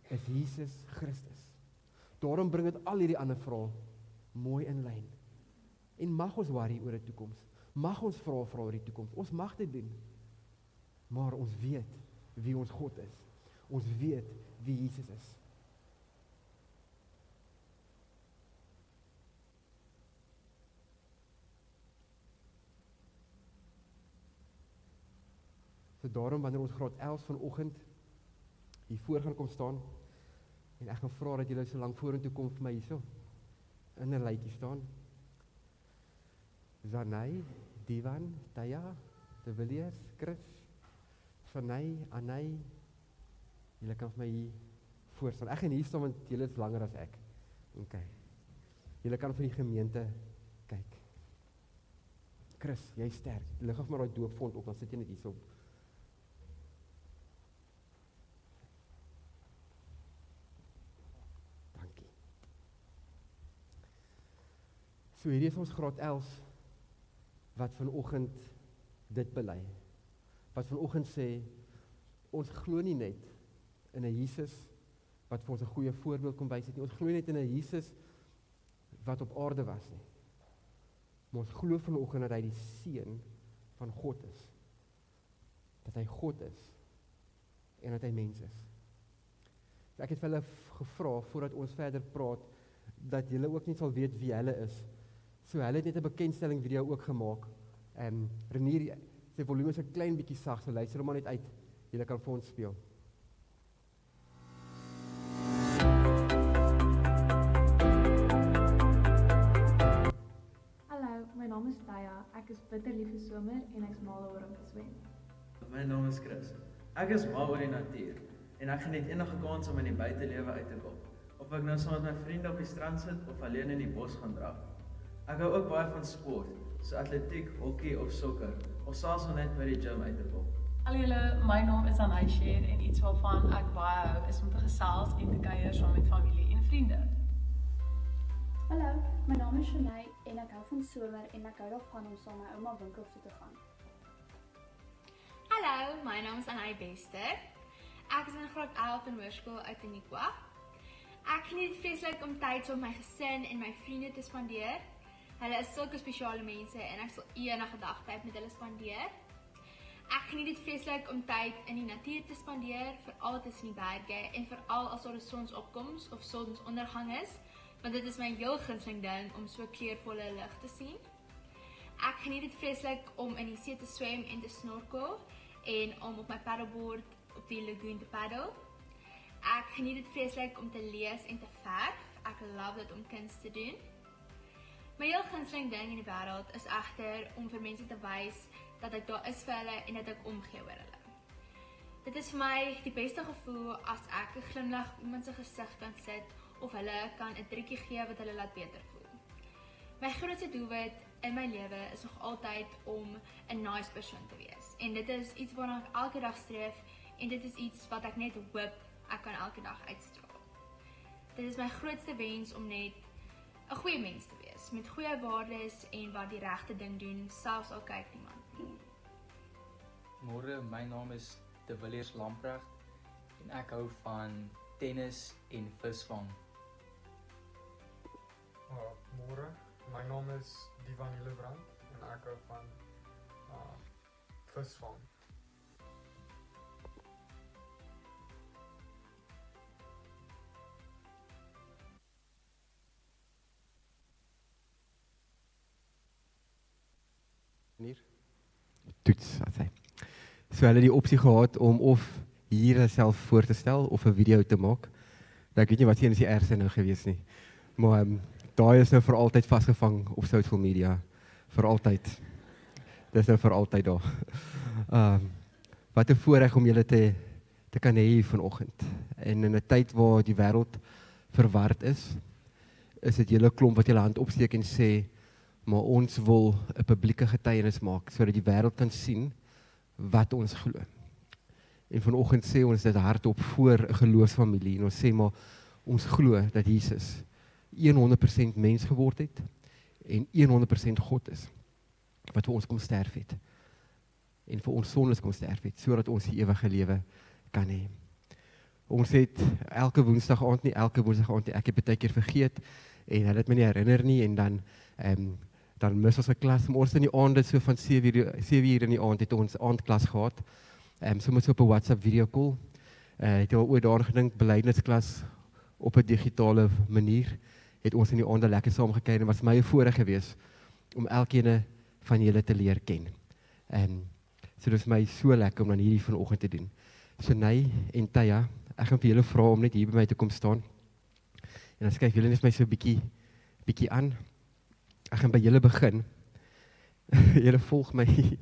is Jesus Christus. Daarom bring dit al hierdie ander vrae mooi in lyn. En mag ons worry oor die toekoms. Mag ons vra oor die toekoms. Ons mag dit doen. Maar ons weet wie ons God is. Ons weet wie Jesus is. So daarom wanneer ons graad 11 vanoggend hier voor gaan kom staan en ek gaan vra dat julle so lank vorentoe kom vir my hierso in 'n lytjie staan. Zanay, Divan, Taya, De Villiers, Chris, Sanay, Anay, julle kan vir my hier voor staan. Ek gaan hier staan want julle is langer as ek. Okay. Julle kan vir die gemeente kyk. Chris, jy sterk. Lig af maar daai doopfont op, dan sit jy net hierso. Dankie. So hierdie is ons graad 11 wat vanoggend dit bely. Wat vanoggend sê, ons glo nie net in 'n Jesus wat vir ons 'n goeie voorbeeld kom wys het nie. Ons glo net in 'n Jesus wat op aarde was nie. Maar ons glo vanoggend dat hy die seun van God is. Dat hy God is en dat hy mens is. So ek het vir hulle gevra voordat ons verder praat dat julle ook net sal weet wie hulle is. So hulle het net 'n bekendstelling video ook gemaak. Renier, sy volume is 'n klein bietjie sag, so luister hom maar net uit. Julle kan vir ons speel. Hallo, my naam is Taya. Ek is bitter lief vir somer en ek's mal oor om te swem. My naam is Chris. Ek is mal oor die natuur en ek geniet enige kans om in die buitelewe uit te kom. Of ek nou saam met my vriende op die strand sit of alleen in die bos gaan draf. Ek hou ook baie van sport, so atletiek, hockey of sokker, of selfs net by die gym uit te kom. Hallo julle, my naam is Anaisher en iets waarvan ek baie hou is om te gesels en te kuier saam met familie en vriende. Hallo, my naam is Shanae en ek hou van somer en ek hou daarvan om saam my ouma winkel toe te gaan. Hallo, my naam is Anay Bester. Ek is in graad 11 in hoërskool uit Uniqua. Ek geniet vreeslik om tyd saam met my gesin en my vriende te spandeer. Hulle is sulke spesiale mense en ek sal enige dag tyd met hulle spandeer. Ek geniet dit vreeslik om tyd in die natuur te spandeer, veral tussen die berge en veral as daar 'n sonsopkoms of sonsondergang is, want dit is my heel gunsteling ding om so kleurvolle lig te sien. Ek geniet dit vreeslik om in die see te swem en te snorkel en om op my paddleboard op die lagoon te paddle. Ek geniet dit vreeslik om te lees en te verf. Ek love dit om kuns te doen. My heel gunsteling ding in die wêreld is egter om vir mense te wys dat ek daar is vir hulle en dat ek omgee oor hulle. Dit is vir my die beste gevoel as ek 'n glimlag op iemand se gesig kan sit of hulle kan 'n drukkie gee wat hulle laat beter voel. My grootste doelwit in my lewe is nog altyd om 'n nice persoon te wees. En dit is iets waarna ek elke dag streef en dit is iets wat ek net hoop ek kan elke dag uitstraal. Dit is my grootste wens om net 'n goeie mens te wees, met goeie waardes en wat die regte ding doen, selfs al kyk niemand nie. Môre, my naam is De Villiers Lamprecht en ek hou van tennis en visvang. Môre, my naam is Divan Hillebrand en ek hou van visvang. Toets, wat sê. So hulle het die opsie gehad om of hier self voor te stel of 'n video te maak. Nou, ek weet nie wat een is die ergste nou gewees nie. Maar daai is nou vir altyd vasgevang op social media. Vir altyd. Dis nou vir altyd daar. Wat 'n voorreg om julle te kan hê hier vanoggend. En in 'n tyd waar die wêreld verward is dit julle klomp wat julle hand opsteek en sê, maar ons wil 'n publieke getuienis maak sodat die wêreld kan sien wat ons glo. En vanoggend sê ons dit hardop voor 'n geloofsfamilie en ons sê maar ons glo dat Jesus 100% mens geword het en 100% God is wat vir ons kom sterf het en vir ons sondes kom sterf het sodat ons die ewige lewe kan hê. Ons het elke woensdag aand nie, ek het baie keer vergeet en hulle het my nie herinner nie en dan mis ons 'n klas. Ons in die aande so van 7 uur in die aand het ons aandklas gehad. Soms op 'n WhatsApp video call. Het al ooit daaraan gedink belydensklas op 'n digitale manier. Het ons in die aande lekker saam gekyk en was my 'n voorreg geweest om elkeen van julle te leer ken. So dit is my so lekker om dan hierdie vanoggend te doen. Shanae en Taya, ek gaan vir julle vra om net hier by my te kom staan. En dan skryf julle net my so 'n bietjie aan. Ek gaan by julle begin. Julle volg my.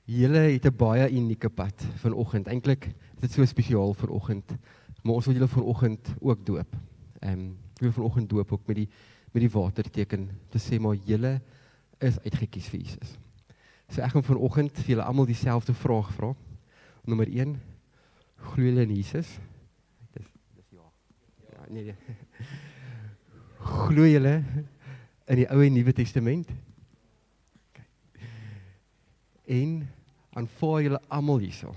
Julle het 'n baie unieke pad vanoggend. Eintlik is dit so spesiaal vanoggend, maar ons wil julle vanoggend ook doop. Wil vanoggend doop ook met die waterteken te sê maar julle is uitgekies vir Jesus. So ek gaan vanoggend vir julle almal dieselfde vraag vra. Nommer 1, glo julle in Jesus? Dis ja. Ja, nee. Glo julle in die Ou en Nuwe Testament? Okay. En aanvaar julle almal hierso.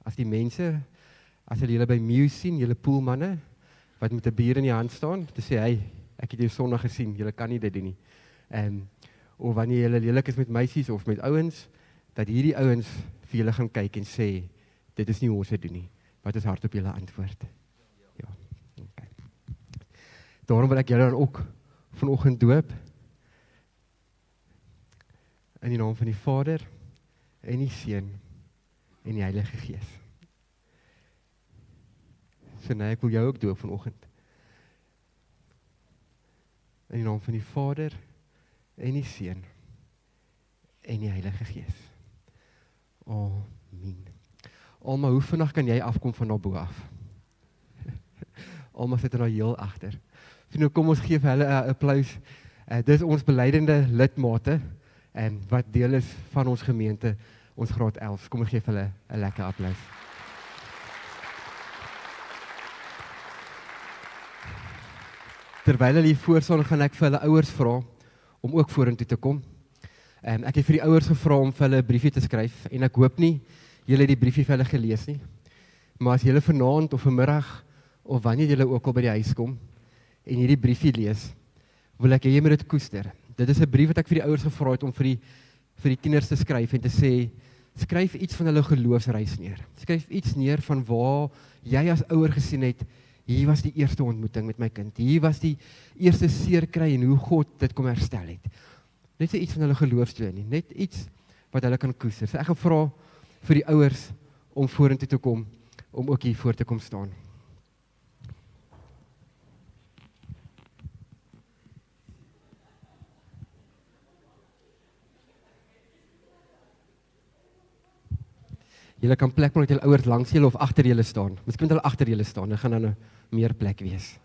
As die mense, as julle by Muse sien, julle poolmanne wat met 'n bier in die hand staan, te sê hey, ek het jou Sondag gesien, julle kan nie dit doen nie. Of wanneer julle lelik is met meisies of met ouens, dat hierdie ouens vir julle gaan kyk en sê dit is nie hoe ons dit doen nie. Wat is hardop julle antwoord? Ja. Okay. Daarom wil ek julle dan ook vanoggend doop in die naam van die Vader en die Seun en die Heilige Gees. So nee, ek wil jou ook doop vanoggend. In die naam van die Vader en die Seun en die Heilige Gees. Amen. Alma, hoe vinnig kan jy afkom van daar bo af? Alma sit er nou heel agter. Nou kom ons gee vir hulle 'n applaus. Dis ons belydende lidmate en wat deel is van ons gemeente, ons graad 11. Kom ons gee vir hulle 'n lekker applaus. Terwyl hulle hier voor staan, gaan ek vir hulle ouers vra om ook vorentoe te kom. Ek het vir die ouers gevra om vir hulle 'n briefie te skryf en ek hoop nie julle het die briefie vir hulle gelees nie. Maar as julle vanaand of vanmiddag of wanneer julle ook al by die huis kom en hierdie briefie lees, wil ek hê jy moet dit koester. Dit is 'n brief wat ek vir die ouers gevra het om vir die tieners te skryf en te sê, skryf iets van hulle geloofsreis neer. Skryf iets neer van waar jy as ouer gesien het, hier was die eerste ontmoeting met my kind. Hier was die eerste seer kry en hoe God dit kom herstel het. Net so iets van hulle geloofsjourney, net iets wat hulle kan koester. So ek gaan vra vir die ouers om vorentoe te kom, om ook hier voor te kom staan. Julle kan plek maak dat julle ouers langs julle of agter julle staan. Miskien moet hulle agter julle staan, dan gaan dan 'n meer plek wees.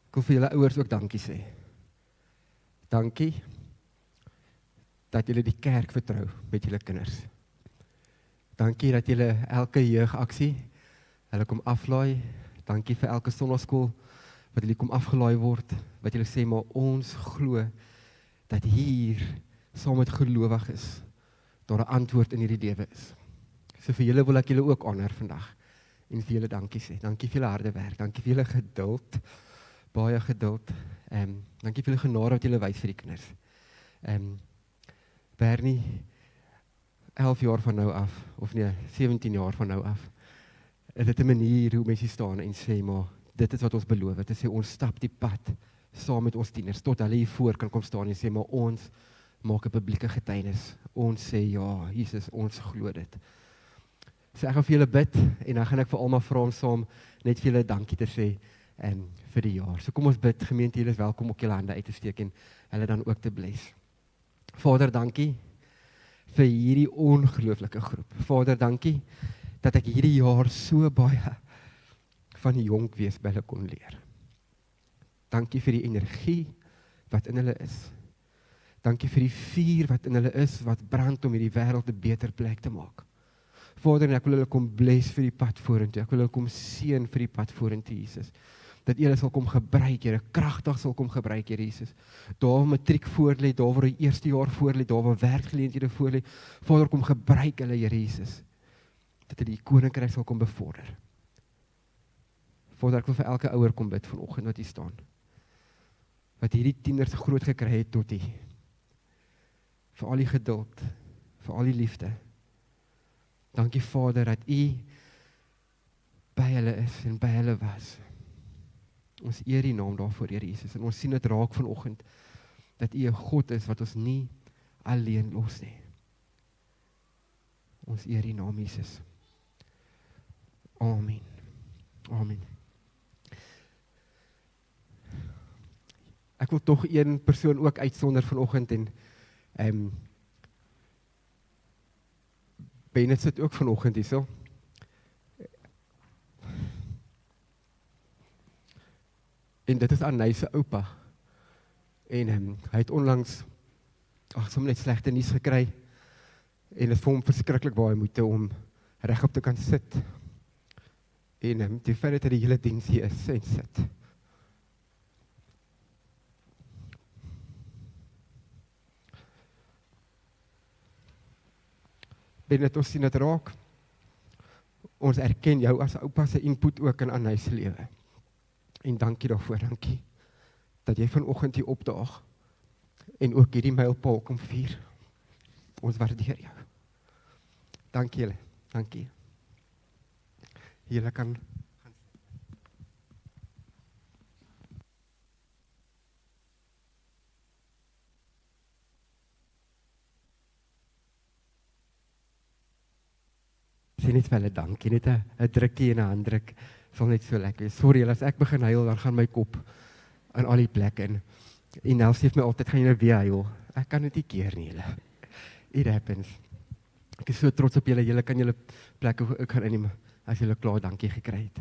Ek wil vir julle ouers ook dankie sê. Dankie dat julle die kerk vertrou met julle kinders. Dankie dat julle elke jeugaksie hulle kom aflaai. Dankie vir elke sonnaarskool wat julle kom afgelaai word, wat julle sê, maar ons glo dat hier, saam met gelowiges, daar 'n antwoord in hierdie lewe is. So vir julle wil ek julle ook honor vandag, en vir julle dankie sê. Dankie vir julle harde werk, dankie vir julle geduld, baie geduld, dankie vir julle genade wat julle wys vir die kinders. Bernie, 11 jaar van nou af, of nee, 17 jaar van nou af, is dit 'n manier hoe mense staan en sê, maar dit is wat ons beloof, dit sê ons stap die pad, saam met ons tieners, tot hulle hier voor kan kom staan en sê, maar ons maak 'n publieke getuienis, ons sê, ja, Jesus, ons glo dit. So ek gaan vir julle bid, en dan gaan ek vir almal vra om saam, net vir julle dankie te sê, vir die jaar. So kom ons bid, gemeente, julle is welkom ook julle hande uit te steek, en hulle dan ook te bless. Vader, dankie, vir hierdie ongelooflike groep. Vader, dankie, dat ek hierdie jaar so baie van die jonk wees by hulle kon leer. Dankie vir die energie wat in hulle is. Dankie vir die vuur wat in hulle is, wat brand om hierdie wêreld 'n beter plek te maak. Vader, en ek wil hulle kom bless vir die pad vorentoe. Ek wil hulle kom seën vir die pad vorentoe, Jesus. Dat hulle sal kom gebruik, Here, kragtig sal kom gebruik, Here Jesus. Daar waar matriek voor lê, daar waar die eerste jaar voor lê, daar waar werkgeleenthede voor lê. Vader, kom gebruik hulle, Here Jesus. Dat hulle die koninkryk sal kom bevorder. Vader, ek wil vir elke ouer kom bid vanoggend wat hier staan. Wat hierdie tieners groot gekry het tot hier. Vir al die geduld, vir al die liefde. Dankie Vader, dat U by hulle is en by hulle was. Ons eer die naam daarvoor, Here Jesus, en ons sien dit raak vanoggend, dat U 'n God is wat ons nie alleen los nie. Ons eer die naam Jesus. Amen. Amen. Ek wil tog een persoon ook uitsonder vanoggend, en Bennett sit ook vanoggend hierso. En dit is Anay se oupa. En hy het onlangs sommer net slegte nuus gekry. En dit is vir hom verskriklik baie moeite om regop te kan sit. En die feit dat hy die hele diens hier is en sit. Bennett, ons sien dit raak. Ons erken jou as oupa se input ook in Anay se lewe. En dankie daarvoor, dankie, dat jy vanoggend hier opdaag, en ook hierdie mylpaal kom vier. Ons waardeer jou. Dankie julle, dankie. Julle kan sê net vir hulle dankie, net 'n drukkie en 'n handdruk sal net so lekker wees. Sorry, as ek begin huil, dan gaan my kop in al die plekke in. En nou sê my altyd, gaan jy nou weer huil? Ek kan dit nie keer nie, julle. It happens. Ek is so trots op julle, julle kan julle plekke ook gaan inneem, as julle klaar dankie gekry het.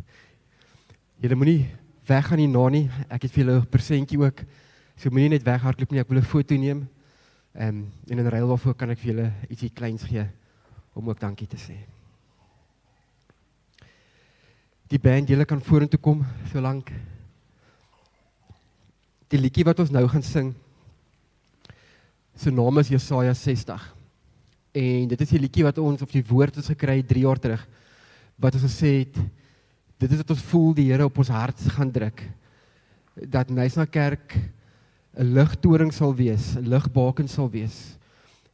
Julle moenie weggaan hierna nie, ek het vir julle 'n persentjie ook, so moenie net weghardloop nie, ek wil 'n foto neem, en in ruil daarvoor kan ek vir julle ietsie kleins gee, om ook dankie te sê. Die band, julle kan vorentoe kom, solank. Die liedjie wat ons nou gaan sing, sy naam is Jesaja 60. En dit is die liedjie wat ons, of die woord ons gekry 3 jaar terug, wat ons gesê het, dit is wat ons voel die Here op ons hart gaan druk, dat Nyasa Kerk 'n ligtoring sal wees, 'n ligbaken sal wees,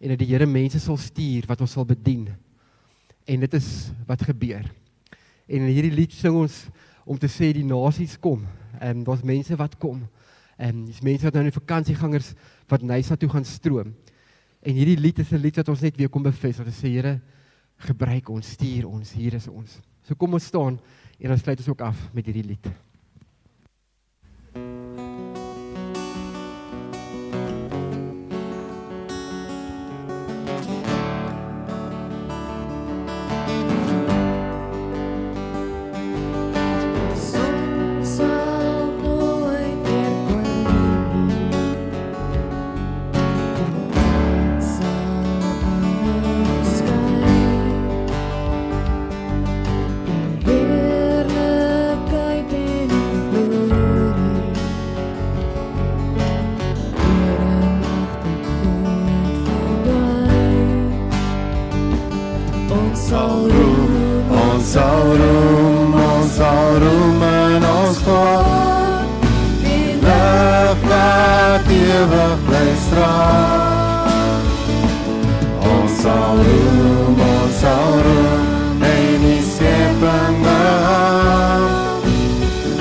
en dat die Here mense sal stuur, wat ons sal bedien. En dit is wat gebeur. En in hierdie lied sing ons om te sê die nasies kom. Daar's mense wat kom. Dis mense wat nou in die vakansiegangers wat Nyasa toe gaan stroom. En hierdie lied is 'n lied wat ons net weer kom bevestig. Wat sê Here, gebruik ons, stuur ons, hier is ons. So kom ons staan en dan sluit ons ook af met hierdie lied. Heerlikheid en Ons sal roem en die skepping behang.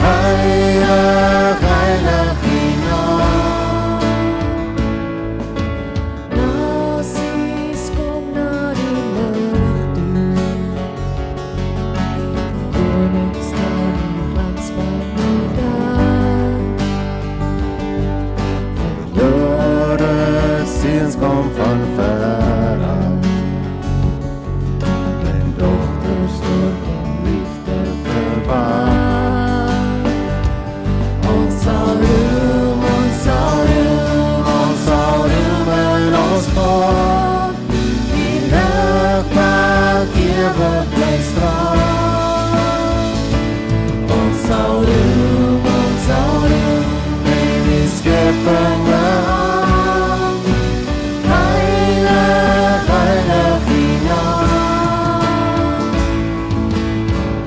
Heilig, heilig die naam. Nasies kom na die lig toe. Konings staan in glans van die dag. Verlore seuns kom van ver af. En dogters tot in liefde verwag. Ons sal roem in ons God. Die lig wat ewig bly straal. Ons sal roem en die skepping behang. Heilig, heilig die naam.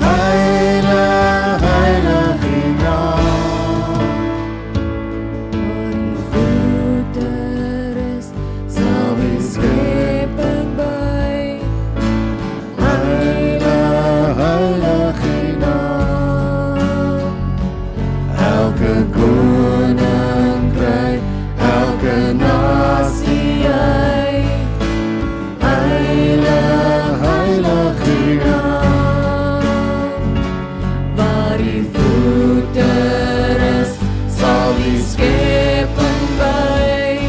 Heilig, heilig die naam. Waar die voete rus, sal die skepping buig. Heilig, heilig die naam. Elke koninkryk, elke nasie juig. Heilig, heilig die naam. Waar die voete rus, sal die skepping buig.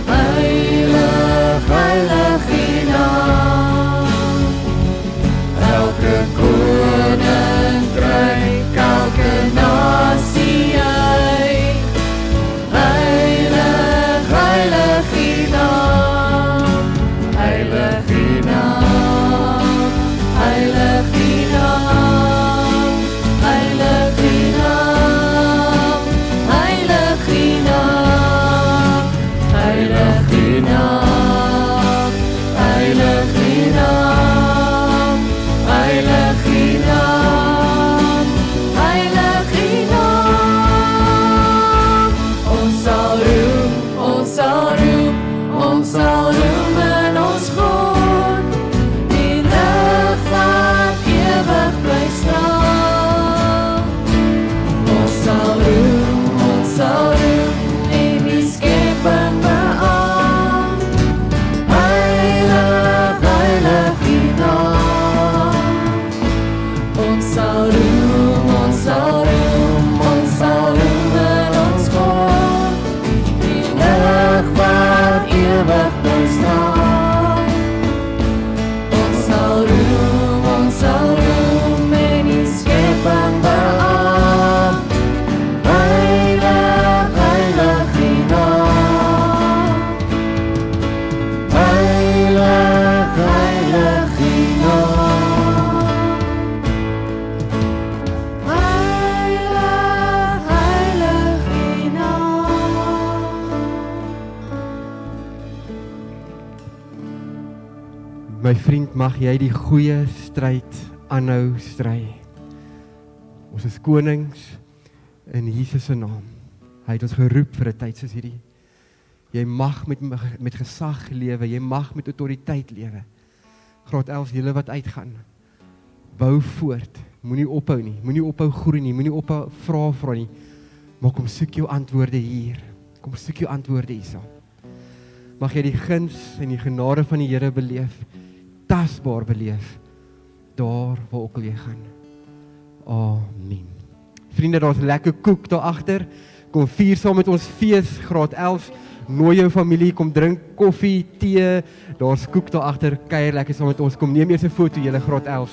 Heilig, heilig die naam. Elke koninkryk, elke nasie juig. Heilig, heilig die naam. Heilig die naam. Heilig die naam, heilig die naam, heilig die naam, heilig die naam, heilig die naam, heilig die naam, heilig die naam. Ons sal roem in ons God. Die lig wat ewig bly straal. Ons sal roem en die skepping beaam. Heilig, heilig die naam. Ons sal roem in ons God. Die Lig wat ewig bly straal. Ons sal roem en die skepping beaam. Heilig, heilig die naam. Heilig, heilig die naam. Heilig, heilig die naam. My vriend, mag jy die goeie stryd aanhou stry. Ons is konings in Jesus se naam. Hy het ons geroep vir 'n tyd soos hierdie. Jy mag met gesag lewe, jy mag met autoriteit lewe. Graad 11 julle wat uitgaan. Bou voort. Moenie ophou nie. Moenie ophou groei nie. Moenie ophou vra nie. Maar kom soek jou antwoorde hier. Kom soek jou antwoorde hierso. Mag jy die guns en die genade van die Here beleef. Tasbaar beleef. Daar waar ook al jy gaan. Amen. Vriende, daar's lekker koek daar agter. Kom vier saam met ons fees, graad 11. Nooi jou familie, kom drink koffie, tee. Daar's koek daar agter. Kuier lekker saam met ons. Kom neem eers 'n foto, julle graad 11.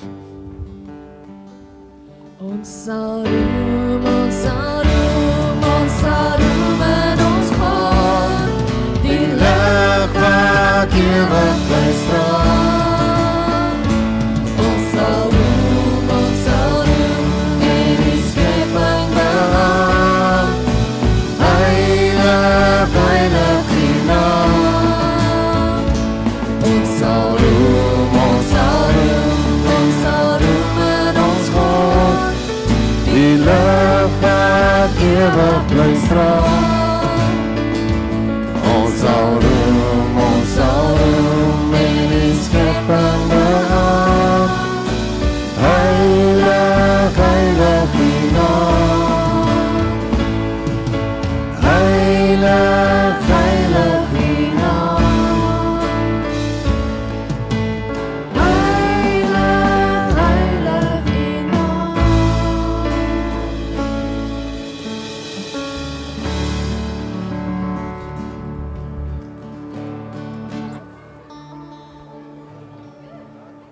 Ons sal roem in ons God. Die lig wat ewig bly straal. Ons sal roem en die skepping behaag. Heilig, heilig die naam. Ons sal roem in ons God. Die lig wat ewig bly straal.